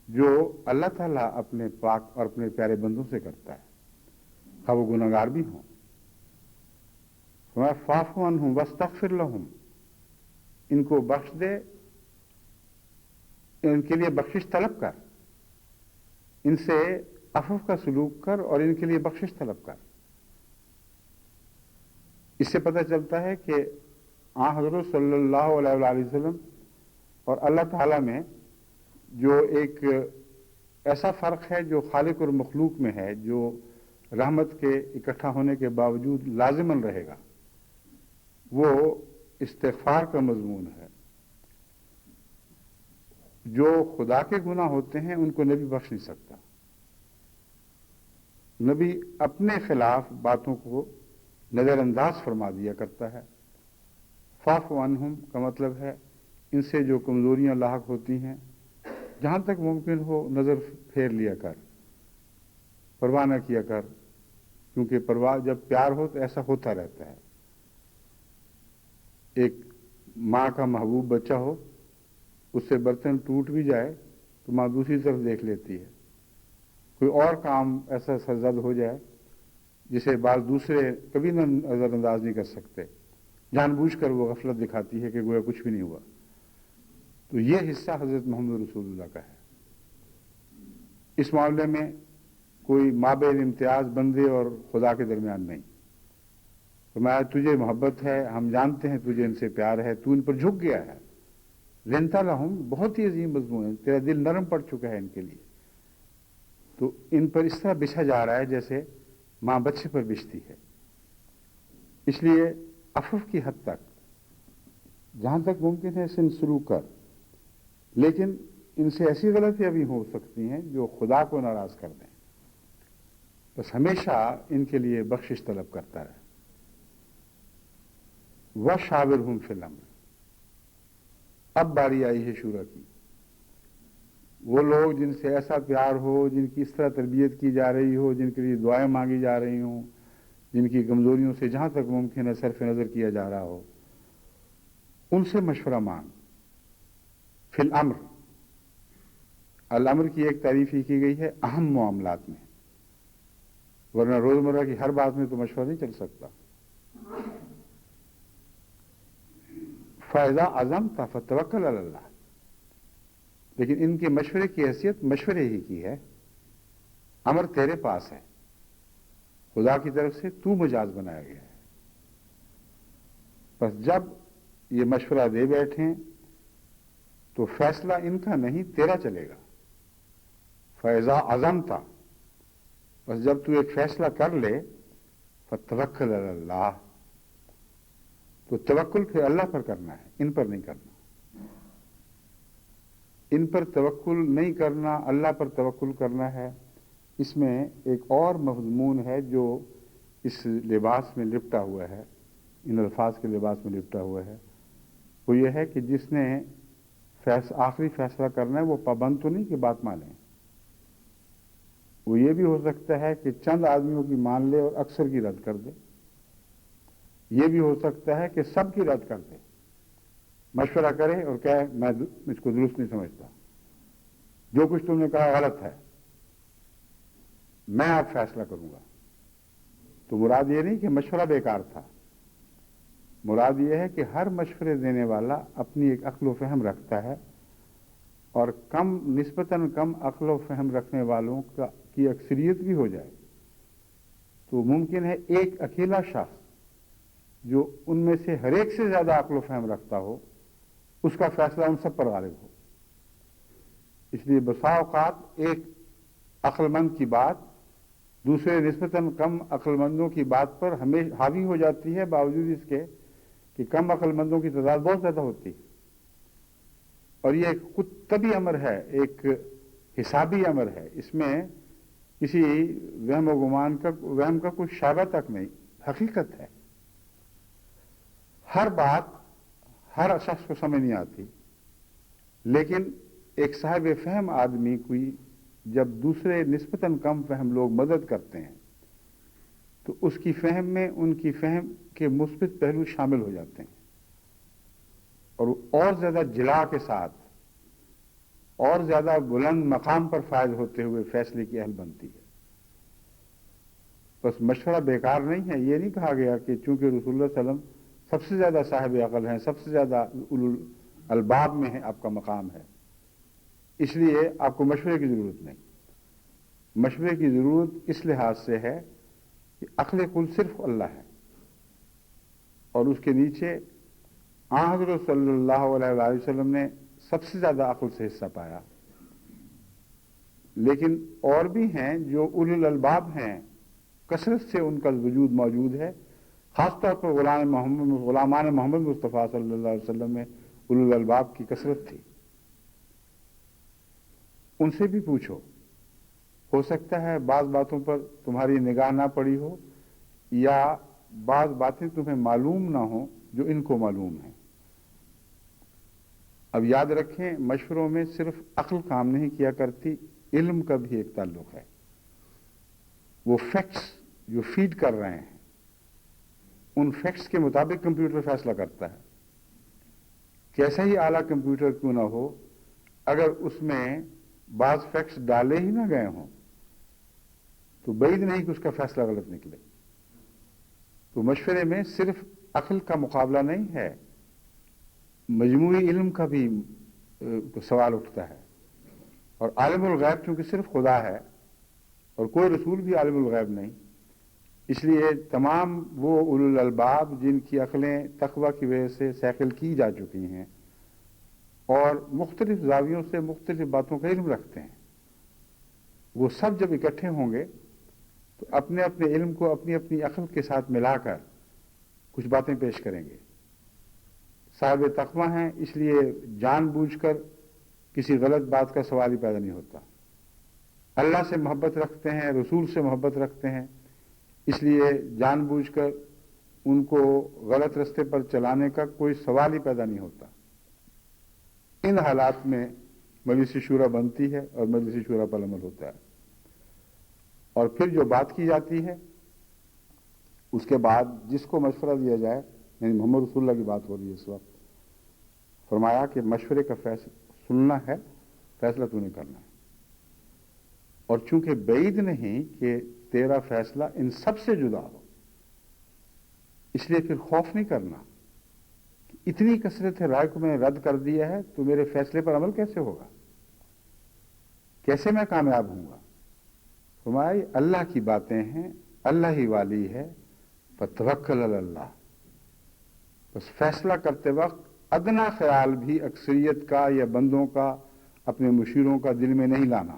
جو اللہ تعالیٰ اپنے پاک اور اپنے پیارے بندوں سے کرتا ہے، خواہ وہ گناہگار بھی ہوں۔ فاعف عنہم واستغفر لہم، ان کو بخش دے، ان کے لیے بخشش طلب کر، ان سے عفو کا سلوک کر اور ان کے لیے بخشش طلب کر۔ اس سے پتہ چلتا ہے کہ حضرت صلی اللہ علیہ وآلہ وسلم اور اللہ تعالیٰ میں جو ایک ایسا فرق ہے جو خالق اور مخلوق میں ہے، جو رحمت کے اکٹھا ہونے کے باوجود لازماً رہے گا، وہ استغفار کا مضمون ہے۔ جو خدا کے گناہ ہوتے ہیں ان کو نبی بخش نہیں سکتا۔ نبی اپنے خلاف باتوں کو نظر انداز فرما دیا کرتا ہے۔ فاعف عنہم کا مطلب ہے ان سے جو کمزوریاں لاحق ہوتی ہیں جہاں تک ممکن ہو نظر پھیر لیا کر، پرواہ نہ کیا کر، کیونکہ پرواہ جب پیار ہو تو ایسا ہوتا رہتا ہے۔ ایک ماں کا محبوب بچہ ہو، اس سے برتن ٹوٹ بھی جائے تو ماں دوسری طرف دیکھ لیتی ہے۔ کوئی اور کام ایسا سرزد ہو جائے جسے بعض دوسرے کبھی نظر انداز نہیں کر سکتے، جان بوجھ کر وہ غفلت دکھاتی ہے کہ گویا کچھ بھی نہیں ہوا۔ تو یہ حصہ حضرت محمد رسول اللہ کا ہے۔ اس معاملے میں کوئی مابین امتیاز بندے اور خدا کے درمیان نہیں۔ فرمایا تجھے محبت ہے، ہم جانتے ہیں تجھے ان سے پیار ہے، تو ان پر جھک گیا ہے۔ لنتا لہم بہت ہی عظیم مضمون ہے، تیرا دل نرم پڑ چکا ہے ان کے لیے، تو ان پر اس طرح بچھا جا رہا ہے جیسے ماں بچے پر بچھتی ہے۔ اس لیے عفو کی حد تک جہاں تک ممکن ہے سن سلوک کر، لیکن ان سے ایسی غلطیاں بھی ہو سکتی ہیں جو خدا کو ناراض کر دیں۔ بس ہمیشہ ان کے لیے بخشش طلب کرتا رہے۔ وَشَاوِرْهُمْ فِي الْأَمْرِ۔ اب باری آئی ہے شورا کی۔ وہ لوگ جن سے ایسا پیار ہو، جن کی اس طرح تربیت کی جا رہی ہو، جن کے لیے دعائیں مانگی جا رہی ہوں، جن کی کمزوریوں سے جہاں تک ممکن ہے صرف نظر کیا جا رہا ہو، ان سے مشورہ مانگ۔ فی الامر، الامر کی ایک تعریف ہی کی گئی ہے اہم معاملات میں، ورنہ روزمرہ کی ہر بات میں تو مشورہ نہیں چل سکتا۔ فَإِذَا عَزَمْتَ فَتَوَكَّلْ عَلَى اللَّهِ، لیکن ان کے مشورے کی حیثیت مشورے ہی کی ہے، امر تیرے پاس ہے، خدا کی طرف سے تو مجاز بنایا گیا ہے۔ بس جب یہ مشورہ دے بیٹھیں تو فیصلہ ان کا نہیں تیرا چلے گا۔ فیضا عزم تھا، بس جب تو ایک فیصلہ کر لے فتوکل علی اللہ، تو توکل پھر اللہ پر کرنا ہے، ان پر نہیں کرنا۔ ان پر توکل نہیں کرنا، اللہ پر توکل کرنا ہے۔ اس میں ایک اور مضمون ہے جو اس لباس میں لپٹا ہوا ہے، ان الفاظ کے لباس میں لپٹا ہوا ہے، وہ یہ ہے کہ جس نے آخری فیصلہ کرنا ہے وہ پابند تو نہیں کہ بات مانیں، وہ یہ بھی ہو سکتا ہے کہ چند آدمیوں کی مان لے اور اکثر کی رد کر دے، یہ بھی ہو سکتا ہے کہ سب کی رد کر دے، مشورہ کرے اور کہے میں اس کو درست نہیں سمجھتا، جو کچھ تم نے کہا غلط ہے، میں اب فیصلہ کروں گا۔ تو مراد یہ نہیں کہ مشورہ بیکار تھا، مراد یہ ہے کہ ہر مشورے دینے والا اپنی ایک عقل و فہم رکھتا ہے، اور نسبتاً کم عقل و فہم رکھنے والوں کی اکثریت بھی ہو جائے تو ممکن ہے ایک اکیلا شخص جو ان میں سے ہر ایک سے زیادہ عقل و فہم رکھتا ہو، اس کا فیصلہ ان سب پر غالب ہو۔ اس لیے بسا اوقات ایک عقل مند کی بات دوسرے نسبتاً کم عقل مندوں کی بات پر ہمیشہ حاوی ہو جاتی ہے، باوجود اس کے کہ کم عقل مندوں کی تعداد بہت زیادہ ہوتی ہے، اور یہ ایک قطبی امر ہے، ایک حسابی امر ہے، اس میں کسی وہم و گمان وہم کا کوئی شائبہ تک نہیں، حقیقت ہے۔ ہر بات ہر شخص کو سمجھ نہیں آتی، لیکن ایک صاحب فہم آدمی کوئی جب دوسرے نسبتاً کم فہم لوگ مدد کرتے ہیں تو اس کی فہم میں ان کی فہم کے مثبت پہلو شامل ہو جاتے ہیں، اور زیادہ جلا کے ساتھ اور زیادہ بلند مقام پر فائز ہوتے ہوئے فیصلے کی اہل بنتی ہے۔ بس مشورہ بیکار نہیں ہے، یہ نہیں کہا گیا کہ چونکہ رسول اللہ صلی اللہ علیہ وسلم سب سے زیادہ صاحب عقل ہیں، سب سے زیادہ اولو الالباب میں ہے آپ کا مقام ہے، اس لیے آپ کو مشورے کی ضرورت نہیں۔ مشورے کی ضرورت اس لحاظ سے ہے کہ عقل کل صرف اللہ ہے، اور اس کے نیچے حضرت صلی اللہ علیہ وآلہ وسلم نے سب سے زیادہ عقل سے حصہ پایا، لیکن اور بھی ہیں جو اولو الالباب ہیں، کثرت سے ان کا وجود موجود ہے، خاص طور پر غلامان محمد مصطفیٰ صلی اللہ علیہ وسلم میں اولو الالباب کی کثرت تھی۔ ان سے بھی پوچھو، ہو سکتا ہے بعض باتوں پر تمہاری نگاہ نہ پڑی ہو، یا بعض باتیں تمہیں معلوم نہ ہوں جو ان کو معلوم ہیں۔ اب یاد رکھیں، مشوروں میں صرف عقل کام نہیں کیا کرتی، علم کا بھی ایک تعلق ہے۔ وہ فیکٹس جو فیڈ کر رہے ہیں، ان فیکٹس کے مطابق کمپیوٹر فیصلہ کرتا ہے۔ کیسا ہی اعلیٰ کمپیوٹر کیوں نہ ہو، اگر اس میں بعض فیکٹس ڈالے ہی نہ گئے ہوں تو بعید نہیں کہ اس کا فیصلہ غلط نکلے۔ تو مشورے میں صرف عقل کا مقابلہ نہیں ہے، مجموعی علم کا بھی سوال اٹھتا ہے، اور عالم الغیب چونکہ صرف خدا ہے اور کوئی رسول بھی عالم الغیب نہیں، اس لیے تمام وہ اولو الالباب جن کی عقلیں تقویٰ کی وجہ سے سیکل کی جا چکی ہیں اور مختلف زاویوں سے مختلف باتوں کا علم رکھتے ہیں، وہ سب جب اکٹھے ہوں گے تو اپنے اپنے علم کو اپنی اپنی عقل کے ساتھ ملا کر کچھ باتیں پیش کریں گے۔ صاحب تقویٰ ہیں، اس لیے جان بوجھ کر کسی غلط بات کا سوال ہی پیدا نہیں ہوتا۔ اللہ سے محبت رکھتے ہیں، رسول سے محبت رکھتے ہیں، اس لیے جان بوجھ کر ان کو غلط رستے پر چلانے کا کوئی سوال ہی پیدا نہیں ہوتا۔ ان حالات میں مجلس شورا بنتی ہے اور مجلس شورا پر عمل ہوتا ہے، اور پھر جو بات کی جاتی ہے اس کے بعد جس کو مشورہ دیا جائے، یعنی محمد رسول اللہ کی بات ہو رہی ہے اس وقت، فرمایا کہ مشورے کا فیصلہ سننا ہے، فیصلہ تو نہیں کرنا ہے، اور چونکہ بعید نہیں کہ تیرا فیصلہ ان سب سے جدا ہو، اس لیے پھر خوف نہیں کرنا کہ اتنی کثرت رائے کو میں نے رد کر دیا ہے تو میرے فیصلے پر عمل کیسے ہوگا، کیسے میں کامیاب ہوں گا۔ فرمایا اللہ کی باتیں ہیں، اللہ ہی والی ہے، فتوکل علی اللہ۔ بس فیصلہ کرتے وقت ادنا خیال بھی اکثریت کا یا بندوں کا، اپنے مشیروں کا دل میں نہیں لانا،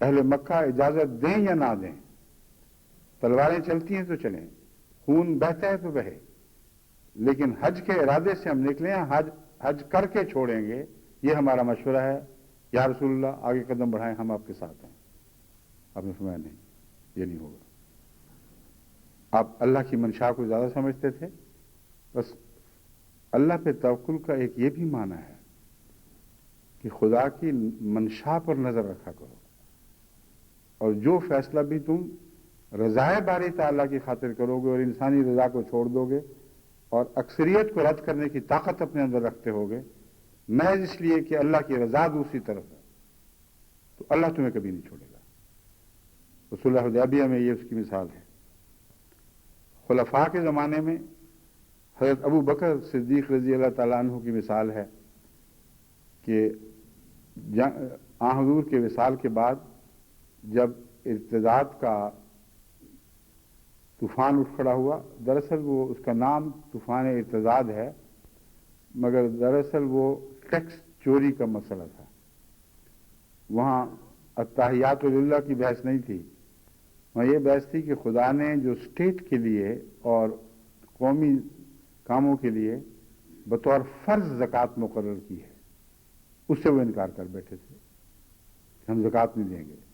اہل مکہ اجازت دیں یا نہ دیں، تلواریں چلتی ہیں تو چلیں، خون بہتا ہے تو بہے، لیکن حج کے ارادے سے ہم نکلے ہیں، حج کر کے چھوڑیں گے، یہ ہمارا مشورہ ہے، یا رسول اللہ آگے قدم بڑھائیں، ہم آپ کے ساتھ ہیں۔ آپ نے فرمایا نہیں، یہ نہیں ہوگا۔ آپ اللہ کی منشا کو زیادہ سمجھتے تھے، بس اللہ پہ توکل کا ایک یہ بھی معنی ہے کہ خدا کی منشا پر نظر رکھا کرو، اور جو فیصلہ بھی تم رضائے باری تعالیٰ کی خاطر کرو گے اور انسانی رضا کو چھوڑ دو گے اور اکثریت کو رد کرنے کی طاقت اپنے اندر رکھتے ہوگے محض اس لیے کہ اللہ کی رضا دوسری طرف ہے، تو اللہ تمہیں کبھی نہیں چھوڑے گا۔ رسول اللہ حدیبیہ میں یہ اس کی مثال ہے۔ خلفاء کے زمانے میں حضرت ابو بکر صدیق رضی اللہ تعالیٰ عنہ کی مثال ہے کہ حضور کے وصال کے بعد جب ارتداد کا طوفان اٹھ کھڑا ہوا، دراصل وہ اس کا نام طوفان ارتداد ہے، مگر دراصل وہ ٹیکس چوری کا مسئلہ تھا۔ وہاں التحیات للہ کی بحث نہیں تھی، وہاں یہ بحث تھی کہ خدا نے جو اسٹیٹ کے لیے اور قومی کاموں کے لیے بطور فرض زکوٰۃ مقرر کی ہے، اس سے وہ انکار کر بیٹھے تھے کہ ہم زکوٰۃ نہیں دیں گے۔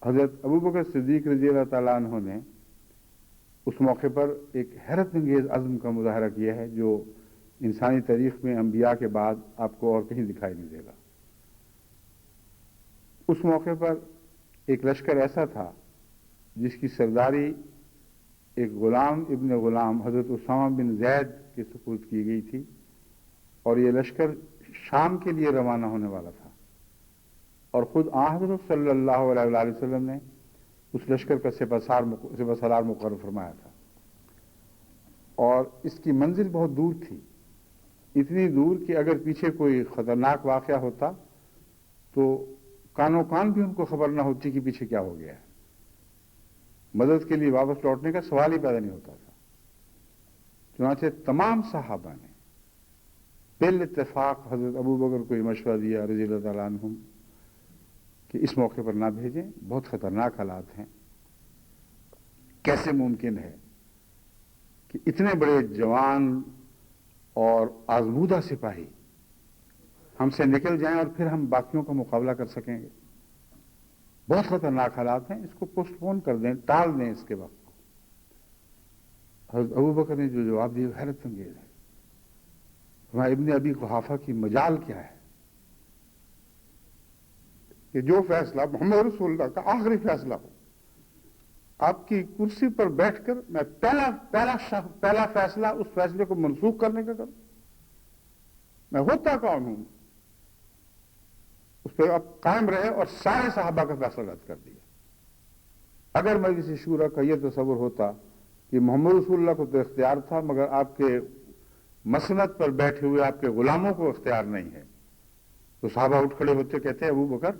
حضرت ابو بکر صدیق رضی اللہ تعالیٰ عنہ نے اس موقع پر ایک حیرت انگیز عزم کا مظاہرہ کیا ہے جو انسانی تاریخ میں انبیاء کے بعد آپ کو اور کہیں دکھائی نہیں دے گا۔ اس موقع پر ایک لشکر ایسا تھا جس کی سرداری ایک غلام ابن غلام حضرت اسامہ بن زید کے سپرد کی گئی تھی، اور یہ لشکر شام کے لیے روانہ ہونے والا تھا، اور خود حضرت صلی اللہ علیہ وآلہ وسلم نے اس لشکر کا سپہ سالار مقرر فرمایا تھا، اور اس کی منزل بہت دور تھی، اتنی دور کہ اگر پیچھے کوئی خطرناک واقعہ ہوتا تو کانوں کان بھی ان کو خبر نہ ہوتی کہ پیچھے کیا ہو گیا ہے، مدد کے لیے واپس لوٹنے کا سوال ہی پیدا نہیں ہوتا تھا۔ چنانچہ تمام صحابہ نے بال اتفاق حضرت ابو بکر کو یہ مشورہ دیا رضی اللہ تعالیٰ عنہم کہ اس موقع پر نہ بھیجیں، بہت خطرناک حالات ہیں، کیسے ممکن ہے کہ اتنے بڑے جوان اور آزمودہ سپاہی ہم سے نکل جائیں اور پھر ہم باقیوں کا مقابلہ کر سکیں گے؟ بہت خطرناک حالات ہیں، اس کو پوسٹ پون کر دیں، ٹال دیں اس کے وقت کو۔ حضرت ابو بکر نے جو جواب دیا حیرت انگیز ہے۔ ہمارے ابن ابی قحافہ کی مجال کیا ہے کہ جو فیصلہ محمد رسول اللہ کا آخری فیصلہ ہو، آپ کی کرسی پر بیٹھ کر میں پہلا فیصلہ اس فیصلے کو منسوخ کرنے کا کروں؟ میں ہوتا کون ہوں؟ اس پہ اب قائم رہے اور سارے صحابہ کا فیصلہ رد کر دیا۔ اگر مجلس شورا کا یہ تصور ہوتا کہ محمد رسول اللہ کو تو اختیار تھا مگر آپ کے مسند پر بیٹھے ہوئے آپ کے غلاموں کو اختیار نہیں ہے، تو صحابہ اٹھ کھڑے ہوتے کہتے ابو بکر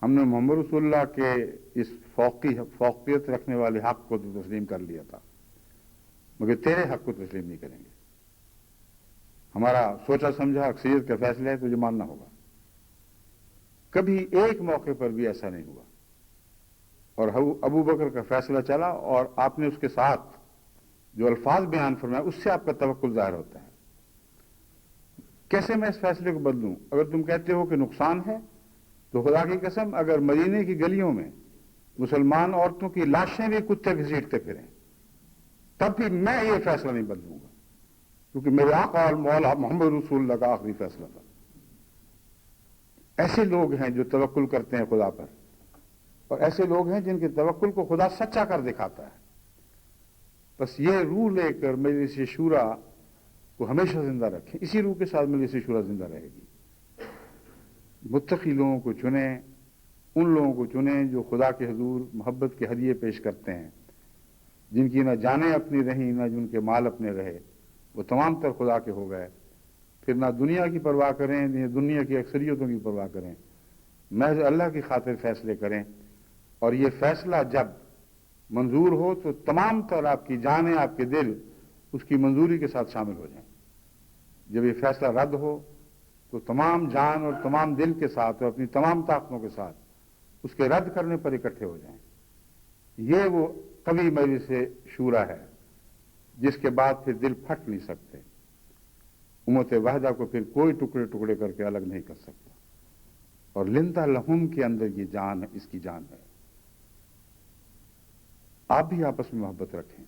ہم نے محمد رسول اللہ کے اس فوقیت رکھنے والے حق کو تو تسلیم کر لیا تھا، مگر تیرے حق کو تسلیم نہیں کریں گے، ہمارا سوچا سمجھا اکثریت کا فیصلہ ہے، تجھے ماننا ہوگا۔ کبھی ایک موقع پر بھی ایسا نہیں ہوا، اور ابو بکر کا فیصلہ چلا اور آپ نے اس کے ساتھ جو الفاظ بیان فرمایا اس سے آپ کا توکل ظاہر ہوتا ہے۔ کیسے میں اس فیصلے کو بدلوں؟ اگر تم کہتے ہو کہ نقصان ہے تو خدا کی قسم اگر مدینے کی گلیوں میں مسلمان عورتوں کی لاشیں بھی کتے گھسیٹتے پھریں تب بھی میں یہ فیصلہ نہیں بدلوں گا، کیونکہ میرے آقا اور مولا محمد رسول اللہ کا آخری فیصلہ تھا۔ ایسے لوگ ہیں جو توکل کرتے ہیں خدا پر، اور ایسے لوگ ہیں جن کے توکل کو خدا سچا کر دکھاتا ہے۔ بس یہ روح لے کر مجلس شورا کو ہمیشہ زندہ رکھیں، اسی روح کے ساتھ مجلس شورا زندہ رہے گی۔ متقی لوگوں کو چنیں، ان لوگوں کو چنیں جو خدا کے حضور محبت کے ہدیے پیش کرتے ہیں، جن کی نہ جانیں اپنی رہیں نہ جن کے مال اپنے رہے، وہ تمام تر خدا کے ہو گئے، پھر نہ دنیا کی پرواہ کریں نہ دنیا کی اکثریتوں کی پرواہ کریں، محض اللہ کی خاطر فیصلے کریں، اور یہ فیصلہ جب منظور ہو تو تمام تر آپ کی جانیں آپ کے دل اس کی منظوری کے ساتھ شامل ہو جائیں۔ جب یہ فیصلہ رد ہو تو تمام جان اور تمام دل کے ساتھ اور اپنی تمام طاقتوں کے ساتھ اس کے رد کرنے پر اکٹھے ہو جائیں. یہ وہ قوی مجلس شورا ہے جس کے بعد پھر دل پھٹ نہیں سکتے. امت واحدہ کو پھر کوئی ٹکڑے ٹکڑے کر کے الگ نہیں کر سکتا. اور لندہ لہم کے اندر یہ جان ہے، اس کی جان ہے. آپ بھی آپس میں محبت رکھیں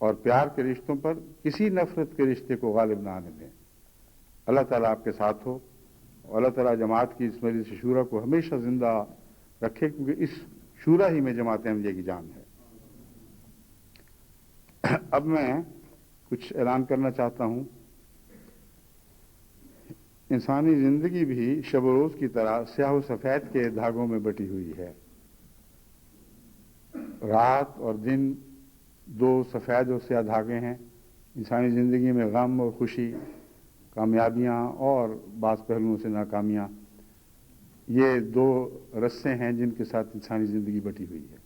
اور پیار کے رشتوں پر کسی نفرت کے رشتے کو غالب نہ آنے دیں. اللہ تعالیٰ آپ کے ساتھ ہو اور اللہ تعالیٰ جماعت کی اس مجلس شورا کو ہمیشہ زندہ رکھے، کیونکہ اس شورا ہی میں جماعت احمدیہ کی جان ہے. اب میں کچھ اعلان کرنا چاہتا ہوں. انسانی زندگی بھی شب و روز کی طرح سیاہ و سفید کے دھاگوں میں بٹی ہوئی ہے. رات اور دن دو سفید اور سیاہ دھاگے ہیں. انسانی زندگی میں غم اور خوشی، کامیابیاں اور بعض پہلوؤں سے ناکامیاں، یہ دو رسے ہیں جن کے ساتھ انسانی زندگی بٹی ہوئی ہے.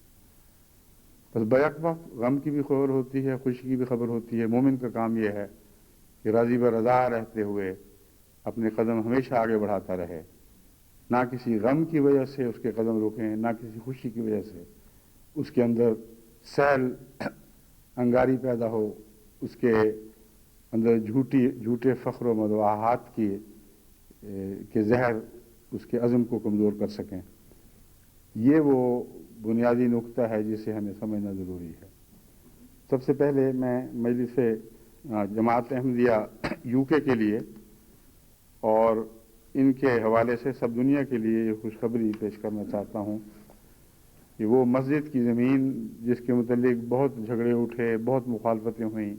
بس بیک وقت غم کی بھی خبر ہوتی ہے، خوشی کی بھی خبر ہوتی ہے. مومن کا کام یہ ہے کہ راضی برضا رہتے ہوئے اپنے قدم ہمیشہ آگے بڑھاتا رہے. نہ کسی غم کی وجہ سے اس کے قدم روکیں، نہ کسی خوشی کی وجہ سے اس کے اندر سیل انگاری پیدا ہو، اس کے اندر جھوٹے فخر و مداحات کے زہر اس کے عزم کو کمزور کر سکیں. یہ وہ بنیادی نقطہ ہے جسے ہمیں سمجھنا ضروری ہے. سب سے پہلے میں مجلس جماعت احمدیہ یو کے لیے اور ان کے حوالے سے سب دنیا کے لیے یہ خوشخبری پیش کرنا چاہتا ہوں کہ وہ مسجد کی زمین جس کے متعلق بہت جھگڑے اٹھے، بہت مخالفتیں ہوئیں،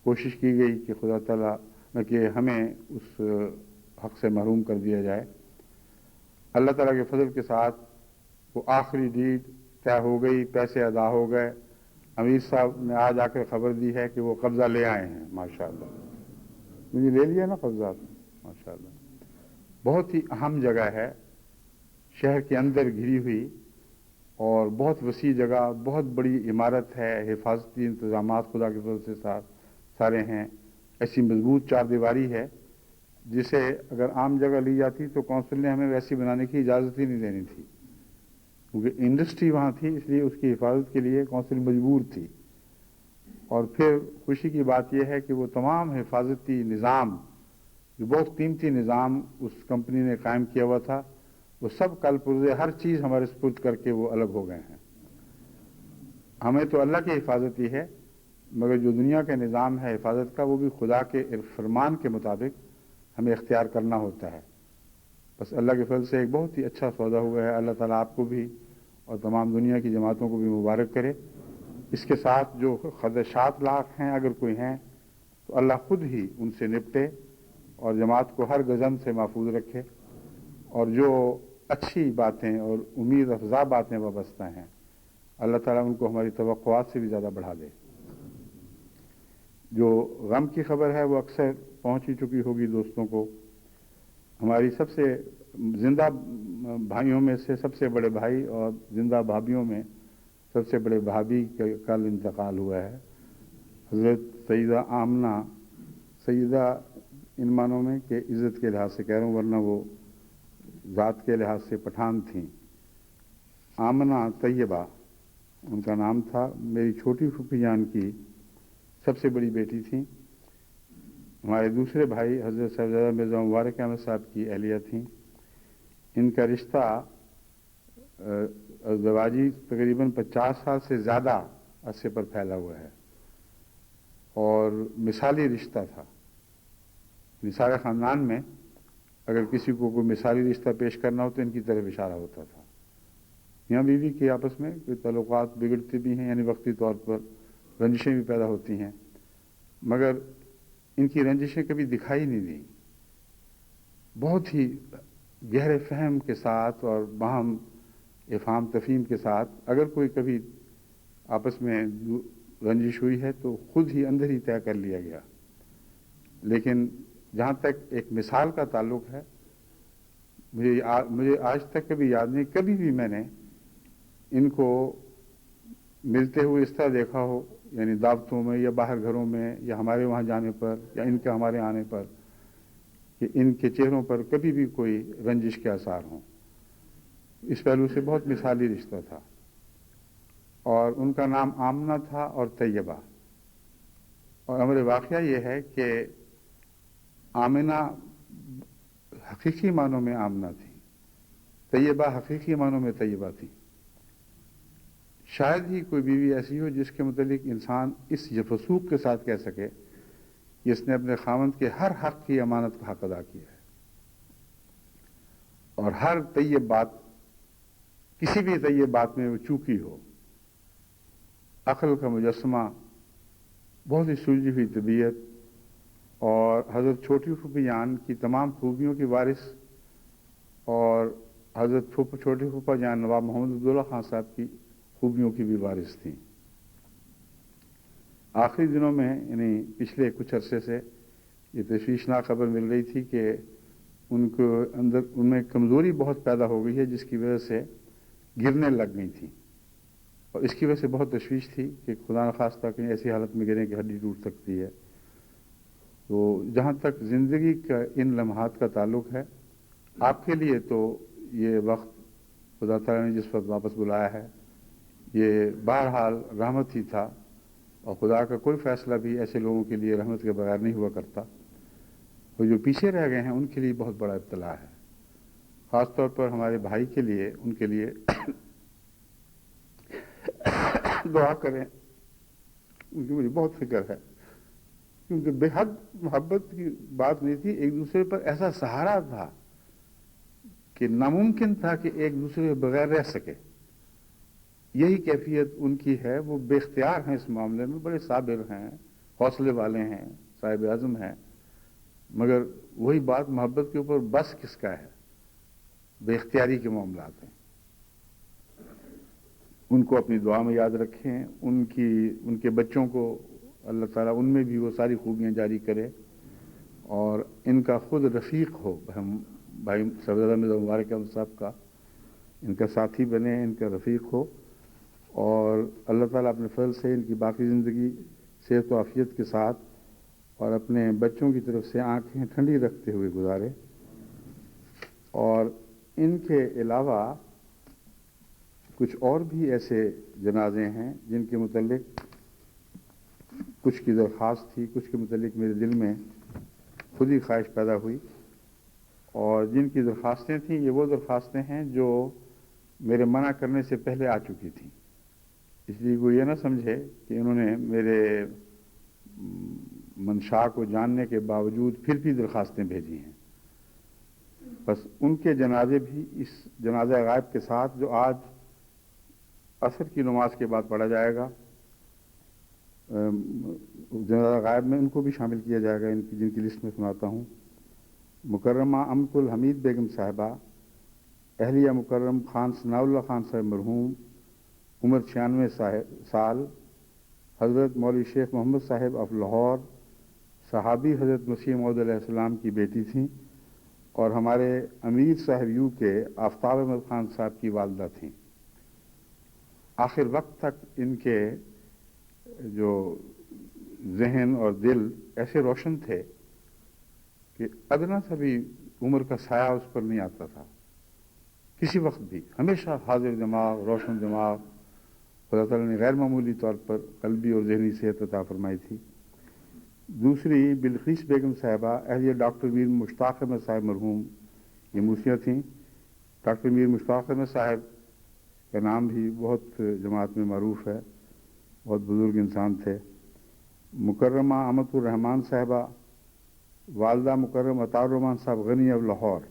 کوشش کی گئی کہ خدا تعالیٰ نہ کہ ہمیں اس حق سے محروم کر دیا جائے. اللہ تعالیٰ کے فضل کے ساتھ وہ آخری ڈیڈ طے ہو گئی، پیسے ادا ہو گئے. امیر صاحب نے آج آ کر خبر دی ہے کہ وہ قبضہ لے آئے ہیں. ماشاءاللہ مجھے لے لیا نا قبضہ، ماشاءاللہ. بہت ہی اہم جگہ ہے، شہر کے اندر گھری ہوئی اور بہت وسیع جگہ، بہت بڑی عمارت ہے. حفاظتی انتظامات خدا کے فضل سے سارے ہیں. ایسی مضبوط چار دیواری ہے جسے اگر عام جگہ لی جاتی تو کونسل نے ہمیں ویسی بنانے کی اجازت ہی نہیں دینی تھی، کیونکہ انڈسٹری وہاں تھی، اس لیے اس کی حفاظت کے لیے کونسل مجبور تھی. اور پھر خوشی کی بات یہ ہے کہ وہ تمام حفاظتی نظام، جو بہت قیمتی نظام اس کمپنی نے قائم کیا ہوا تھا، وہ سب کل پرزے، ہر چیز ہمارے سپرد کر کے وہ الگ ہو گئے ہیں. ہمیں تو اللہ کی حفاظت ہی ہے، مگر جو دنیا کا نظام ہے حفاظت کا، وہ بھی خدا کے فرمان کے مطابق ہمیں اختیار کرنا ہوتا ہے. بس اللہ کے فضل سے ایک بہت ہی اچھا سودا ہوا ہے. اللہ تعالیٰ آپ کو بھی اور تمام دنیا کی جماعتوں کو بھی مبارک کرے. اس کے ساتھ جو خدشات لاحق ہیں اگر کوئی ہیں تو اللہ خود ہی ان سے نپٹے اور جماعت کو ہر غضب سے محفوظ رکھے، اور جو اچھی باتیں اور امید افزا باتیں وابستہ ہیں اللہ تعالیٰ ان کو ہماری توقعات سے بھی زیادہ بڑھا دے. جو غم کی خبر ہے وہ اکثر پہنچ ہی چکی ہوگی دوستوں کو. ہماری سب سے زندہ بھائیوں میں سے سب سے بڑے بھائی اور زندہ بھابھیوں میں سب سے بڑے بھابھی کا کل انتقال ہوا ہے. حضرت سیدہ آمنہ، سیدہ ان معنوں میں کہ عزت کے لحاظ سے کہہ رہا ہوں، ورنہ وہ ذات کے لحاظ سے پٹھان تھیں. آمنہ طیبہ ان کا نام تھا. میری چھوٹی پھوپھی جان کی سب سے بڑی بیٹی تھیں. ہمارے دوسرے بھائی حضرت صاحبزادہ مرزا مبارک احمد صاحب کی اہلیہ تھیں. ان کا رشتہ ازدواجی تقریباً 50 سال سے زیادہ عرصے پر پھیلا ہوا ہے اور مثالی رشتہ تھا. سارے خاندان میں اگر کسی کو کوئی مثالی رشتہ پیش کرنا ہو تو ان کی طرف اشارہ ہوتا تھا. میاں بیوی کے آپس میں کوئی تعلقات بگڑتے بھی ہیں، یعنی وقتی طور پر رنجشیں بھی پیدا ہوتی ہیں، مگر ان کی رنجشیں کبھی دکھائی نہیں دیں. بہت ہی گہرے فہم کے ساتھ اور باہم افہام تفہیم کے ساتھ اگر کوئی کبھی آپس میں رنجش ہوئی ہے تو خود ہی اندر ہی طے کر لیا گیا. لیکن جہاں تک ایک مثال کا تعلق ہے، مجھے آج تک کبھی یاد نہیں کبھی بھی میں نے ان کو ملتے ہوئے اس طرح دیکھا ہو، یعنی دعوتوں میں یا باہر گھروں میں یا ہمارے وہاں جانے پر یا ان کے ہمارے آنے پر، کہ ان کے چہروں پر کبھی بھی کوئی رنجش کے آثار ہوں. اس پہلو سے بہت مثالی رشتہ تھا، اور ان کا نام آمنہ تھا اور طیبہ. اور امر واقعہ یہ ہے کہ آمنہ حقیقی معنوں میں آمنہ تھی، طیبہ حقیقی معنوں میں طیبہ تھی. شاید ہی کوئی بیوی ایسی ہو جس کے متعلق انسان اس وثوق کے ساتھ کہہ سکے کہ اس نے اپنے خاوند کے ہر حق کی امانت کا حق ادا کیا ہے، اور ہر طیب بات، کسی بھی طیب بات میں وہ چوکی ہو. عقل کا مجسمہ، بہت ہی سلجھی ہوئی طبیعت، اور حضرت چھوٹی پھوپھی جان کی تمام خوبیوں کی وارث، اور حضرت چھوٹی پھوپھا جان نواب محمد عبداللہ خان صاحب کی خوبیوں کی بھی وارث تھیں. آخری دنوں میں یعنی پچھلے کچھ عرصے سے یہ تشویشناک خبر مل رہی تھی کہ ان کو اندر ان میں کمزوری بہت پیدا ہو گئی ہے، جس کی وجہ سے گرنے لگ گئی تھیں، اور اس کی وجہ سے بہت تشویش تھی کہ خدا نخواستہ کہیں ایسی حالت میں گریں کہ ہڈی ٹوٹ سکتی ہے. تو جہاں تک زندگی کا ان لمحات کا تعلق ہے، آپ کے لیے تو یہ وقت خدا تعالیٰ نے جس وقت واپس بلایا ہے، یہ بہرحال رحمت ہی تھا، اور خدا کا کوئی فیصلہ بھی ایسے لوگوں کے لیے رحمت کے بغیر نہیں ہوا کرتا. اور جو پیچھے رہ گئے ہیں ان کے لیے بہت بڑا ابتلا ہے، خاص طور پر ہمارے بھائی کے لیے، ان کے لیے دعا کریں. ان کی مجھے بہت فکر ہے، کیونکہ بے حد محبت کی بات نہیں تھی، ایک دوسرے پر ایسا سہارا تھا کہ ناممکن تھا کہ ایک دوسرے کے بغیر رہ سکے. یہی کیفیت ان کی ہے، وہ بے اختیار ہیں اس معاملے میں، بڑے صابر ہیں، حوصلے والے ہیں، صاحب عزم ہیں، مگر وہی بات محبت کے اوپر بس کس کا ہے، بے اختیاری کے معاملات ہیں. ان کو اپنی دعا میں یاد رکھیں، ان کے بچوں کو اللہ تعالیٰ ان میں بھی وہ ساری خوبیاں جاری کرے، اور ان کا خود رفیق ہو. ہم بھائی صاحبزادہ مرزا مبارک احمد صاحب کا ان کا ساتھی بنے، ان کا رفیق ہو، اور اللہ تعالیٰ اپنے فضل سے ان کی باقی زندگی صحت و عافیت کے ساتھ اور اپنے بچوں کی طرف سے آنکھیں ٹھنڈی رکھتے ہوئے گزارے. اور ان کے علاوہ کچھ اور بھی ایسے جنازے ہیں جن کے متعلق کچھ کی درخواست تھی، کچھ کے متعلق میرے دل میں خود ہی خواہش پیدا ہوئی، اور جن کی درخواستیں تھیں یہ وہ درخواستیں ہیں جو میرے منع کرنے سے پہلے آ چکی تھیں. اس لیے وہ یہ نہ سمجھے کہ انہوں نے میرے منشا کو جاننے کے باوجود پھر بھی درخواستیں بھیجی ہیں. بس ان کے جنازے بھی اس جنازہ غائب کے ساتھ جو آج عصر کی نماز کے بعد پڑھا جائے گا، جنازہ غائب میں ان کو بھی شامل کیا جائے گا، جن کی لسٹ میں سناتا ہوں. مکرمہ امت الحمید بیگم صاحبہ، اہلیہ مکرم خان ثناء اللہ خان صاحب مرحوم، عمر 96 سال، حضرت مولوی شیخ محمد صاحب آف لاہور، صحابی حضرت مسیح موعود علیہ السلام کی بیٹی تھیں، اور ہمارے امیر صاحب یو کے آفتاب احمد خان صاحب کی والدہ تھیں. آخر وقت تک ان کے جو ذہن اور دل ایسے روشن تھے کہ ادنا سا بھی عمر کا سایہ اس پر نہیں آتا تھا، کسی وقت بھی ہمیشہ حاضر دماغ، روشن دماغ. خدا تعالیٰ نے غیر معمولی طور پر قلبی اور ذہنی صحت عطا فرمائی تھی. دوسری بلقیس بیگم صاحبہ، اہلیہ ڈاکٹر میر مشتاق احمد صاحب مرحوم، یہ موسیٰ تھیں. ڈاکٹر میر مشتاق احمد صاحب کا نام بھی بہت جماعت میں معروف ہے، بہت بزرگ انسان تھے. مکرمہ امت الرحمان صاحبہ، والدہ مکرم عطاء الرحمان صاحب غنی اب لاہور.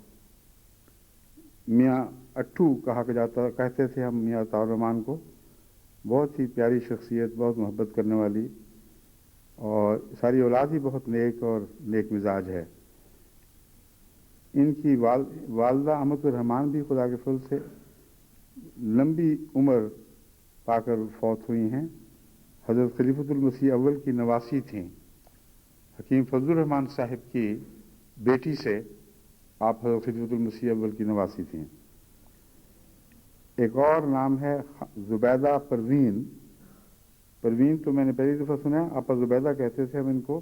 میاں اٹھو کہتے تھے ہم میاں عطاء الرحمان کو، بہت ہی پیاری شخصیت، بہت محبت کرنے والی، اور ساری اولاد ہی بہت نیک اور نیک مزاج ہے. ان کی والدہ امت الرحمان بھی خدا کے فضل سے لمبی عمر پا کر فوت ہوئی ہیں. حضرت خلیفۃ المسیح اول کی نواسی تھیں. حکیم فضل الرحمان صاحب کی بیٹی سے آپ حضرت خلیفۃ المسیح اول کی نواسی تھیں. ایک اور نام ہے زبیدہ پروین. پروین تو میں نے پہلی دفعہ سنا، آپا زبیدہ کہتے تھے ہم ان کو.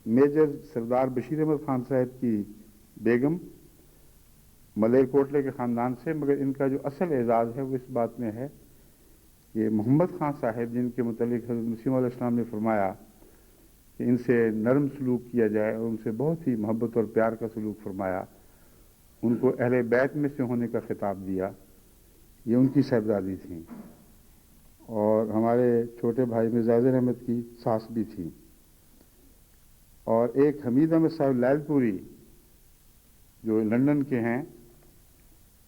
میجر سردار بشیر احمد خان صاحب کی بیگم، ملیر کوٹلے کے خاندان سے، مگر ان کا جو اصل اعزاز ہے وہ اس بات میں ہے کہ محمد خان صاحب، جن کے متعلق حضرت مسیح علیہ السلام نے فرمایا کہ ان سے نرم سلوک کیا جائے اور ان سے بہت ہی محبت اور پیار کا سلوک فرمایا، ان کو اہل بیت میں سے ہونے کا خطاب دیا، یہ ان کی صاحبزادی تھیں، اور ہمارے چھوٹے بھائی مرزا اظہر احمد کی ساس بھی تھی، اور ایک حمید احمد صاحب لال پوری جو لندن کے ہیں،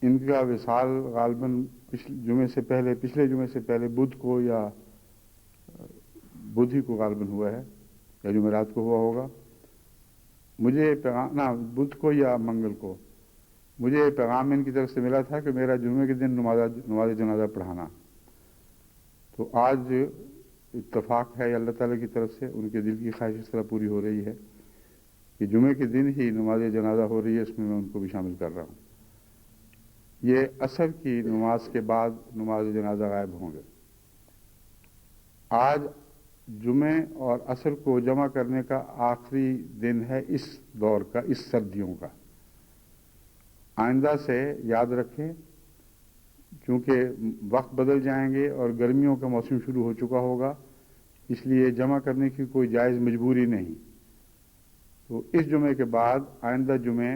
ان کا وصال غالباً پچھلے جمعے سے پہلے بدھ کو یا بدھ ہی کو غالباً ہوا ہے، یا جمعرات کو ہوا ہوگا، مجھے پیغام بدھ کو یا منگل کو مجھے پیغام ان کی طرف سے ملا تھا کہ میرا جمعے کے دن نماز جنازہ پڑھانا، تو آج اتفاق ہے اللہ تعالیٰ کی طرف سے، ان کے دل کی خواہش اس طرح پوری ہو رہی ہے کہ جمعے کے دن ہی نماز جنازہ ہو رہی ہے، اس میں ان کو بھی شامل کر رہا ہوں۔ یہ عصر کی نماز کے بعد نماز جنازہ غائب ہوں گے۔ آج جمعے اور عصر کو جمع کرنے کا آخری دن ہے اس دور کا، اس سردیوں کا۔ آئندہ سے یاد رکھیں، چونکہ وقت بدل جائیں گے اور گرمیوں کا موسم شروع ہو چکا ہوگا، اس لیے جمع کرنے کی کوئی جائز مجبوری نہیں۔ تو اس جمعے کے بعد آئندہ جمعے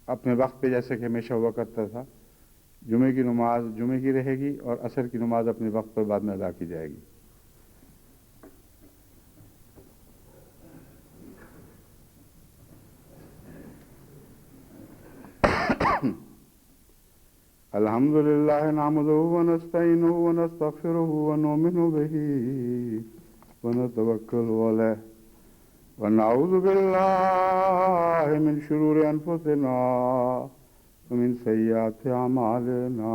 اپنے وقت پہ جیسے کہ ہمیشہ ہوا کرتا تھا، جمعے کی نماز جمعے کی رہے گی اور عصر کی نماز اپنے وقت پر بعد میں ادا کی جائے گی۔ الحمد للہ نحمدہ ونستعینہ ونستغفرہ ونؤمن بہ ونتوکل علیہ ونعوذ باللہ من شرور انفسنا ومن سیئات اعمالنا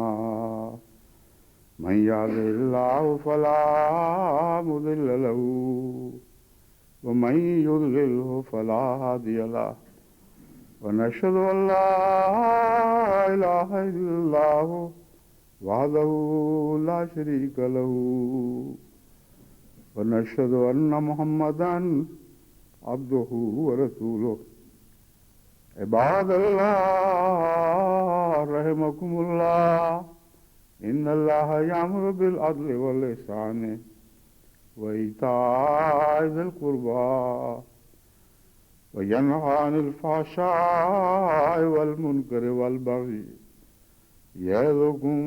من یہدہ اللہ فلا مضل له ومن یضللہ فلا ہادی لہ ونشهد أن لا إله إلا الله وحده لا شريك له ونشهد أن محمدا عبده ورسوله عباد الله رحمكم الله إن الله يأمر بالعدل والإحسان وإيتاء ذي القربى وينهى عن الفحشاء والمنكر والبغي يعظكم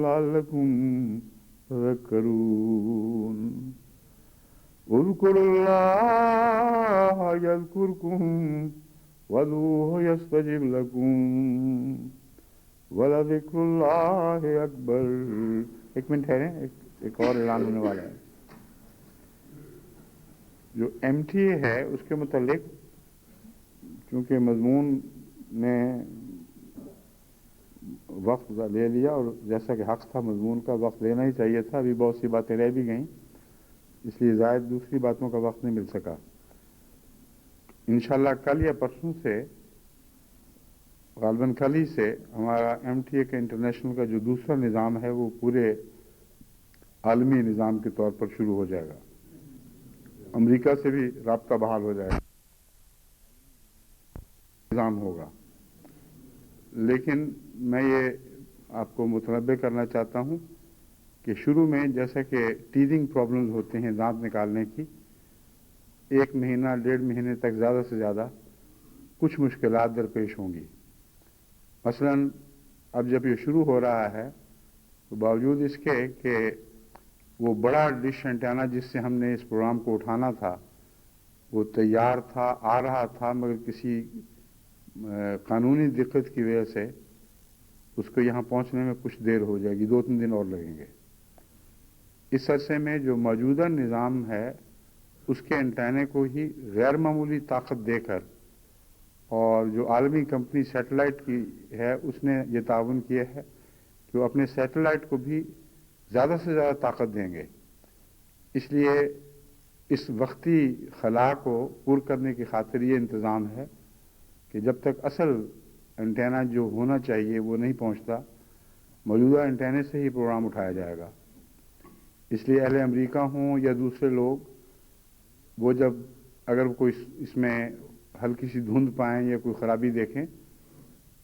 لعلكم تذكرون اذكروا الله يذكركم وادعوه يستجب لكم ولذكر الله أكبر۔ ایک منٹ ٹھہریں، ایک اور اعلان ہونے والا ہے۔ جو ایم ٹی اے ہے اس کے متعلق چونکہ مضمون نے وقت لے لیا، اور جیسا کہ حق تھا مضمون کا وقت لینا ہی چاہیے تھا، ابھی بہت سی باتیں رہ بھی گئیں، اس لیے زائد دوسری باتوں کا وقت نہیں مل سکا۔ انشاءاللہ کل یا پرسوں سے، غالباً کل ہی سے، ہمارا ایم ٹی اے کا انٹرنیشنل کا جو دوسرا نظام ہے وہ پورے عالمی نظام کے طور پر شروع ہو جائے گا۔ امریکہ سے بھی رابطہ بحال ہو جائے گا، نظام ہوگا۔ لیکن میں یہ آپ کو متنبہ کرنا چاہتا ہوں کہ شروع میں جیسا کہ ٹیتھنگ پرابلمز ہوتے ہیں دانت نکالنے کی، 1 مہینہ 1.5 مہینے تک زیادہ سے زیادہ کچھ مشکلات درپیش ہوں گی۔ مثلا اب جب یہ شروع ہو رہا ہے تو باوجود اس کے کہ وہ بڑا ڈش اینٹینا جس سے ہم نے اس پروگرام کو اٹھانا تھا وہ تیار تھا، آ رہا تھا، مگر کسی قانونی دقت کی وجہ سے اس کو یہاں پہنچنے میں کچھ دیر ہو جائے گی، 2-3 دن اور لگیں گے۔ اس عرصے میں جو موجودہ نظام ہے اس کے اینٹینے کو ہی غیر معمولی طاقت دے کر، اور جو عالمی کمپنی سیٹلائٹ کی ہے اس نے یہ تعاون کیا ہے کہ وہ اپنے سیٹلائٹ کو بھی زیادہ سے زیادہ طاقت دیں گے۔ اس لیے اس وقتی خلا کو پور کرنے کی خاطر یہ انتظام ہے کہ جب تک اصل اینٹینا جو ہونا چاہیے وہ نہیں پہنچتا، موجودہ اینٹینے سے ہی پروگرام اٹھایا جائے گا۔ اس لیے اہل امریکہ ہوں یا دوسرے لوگ، وہ جب اگر کوئی اس میں ہلکی سی دھند پائیں یا کوئی خرابی دیکھیں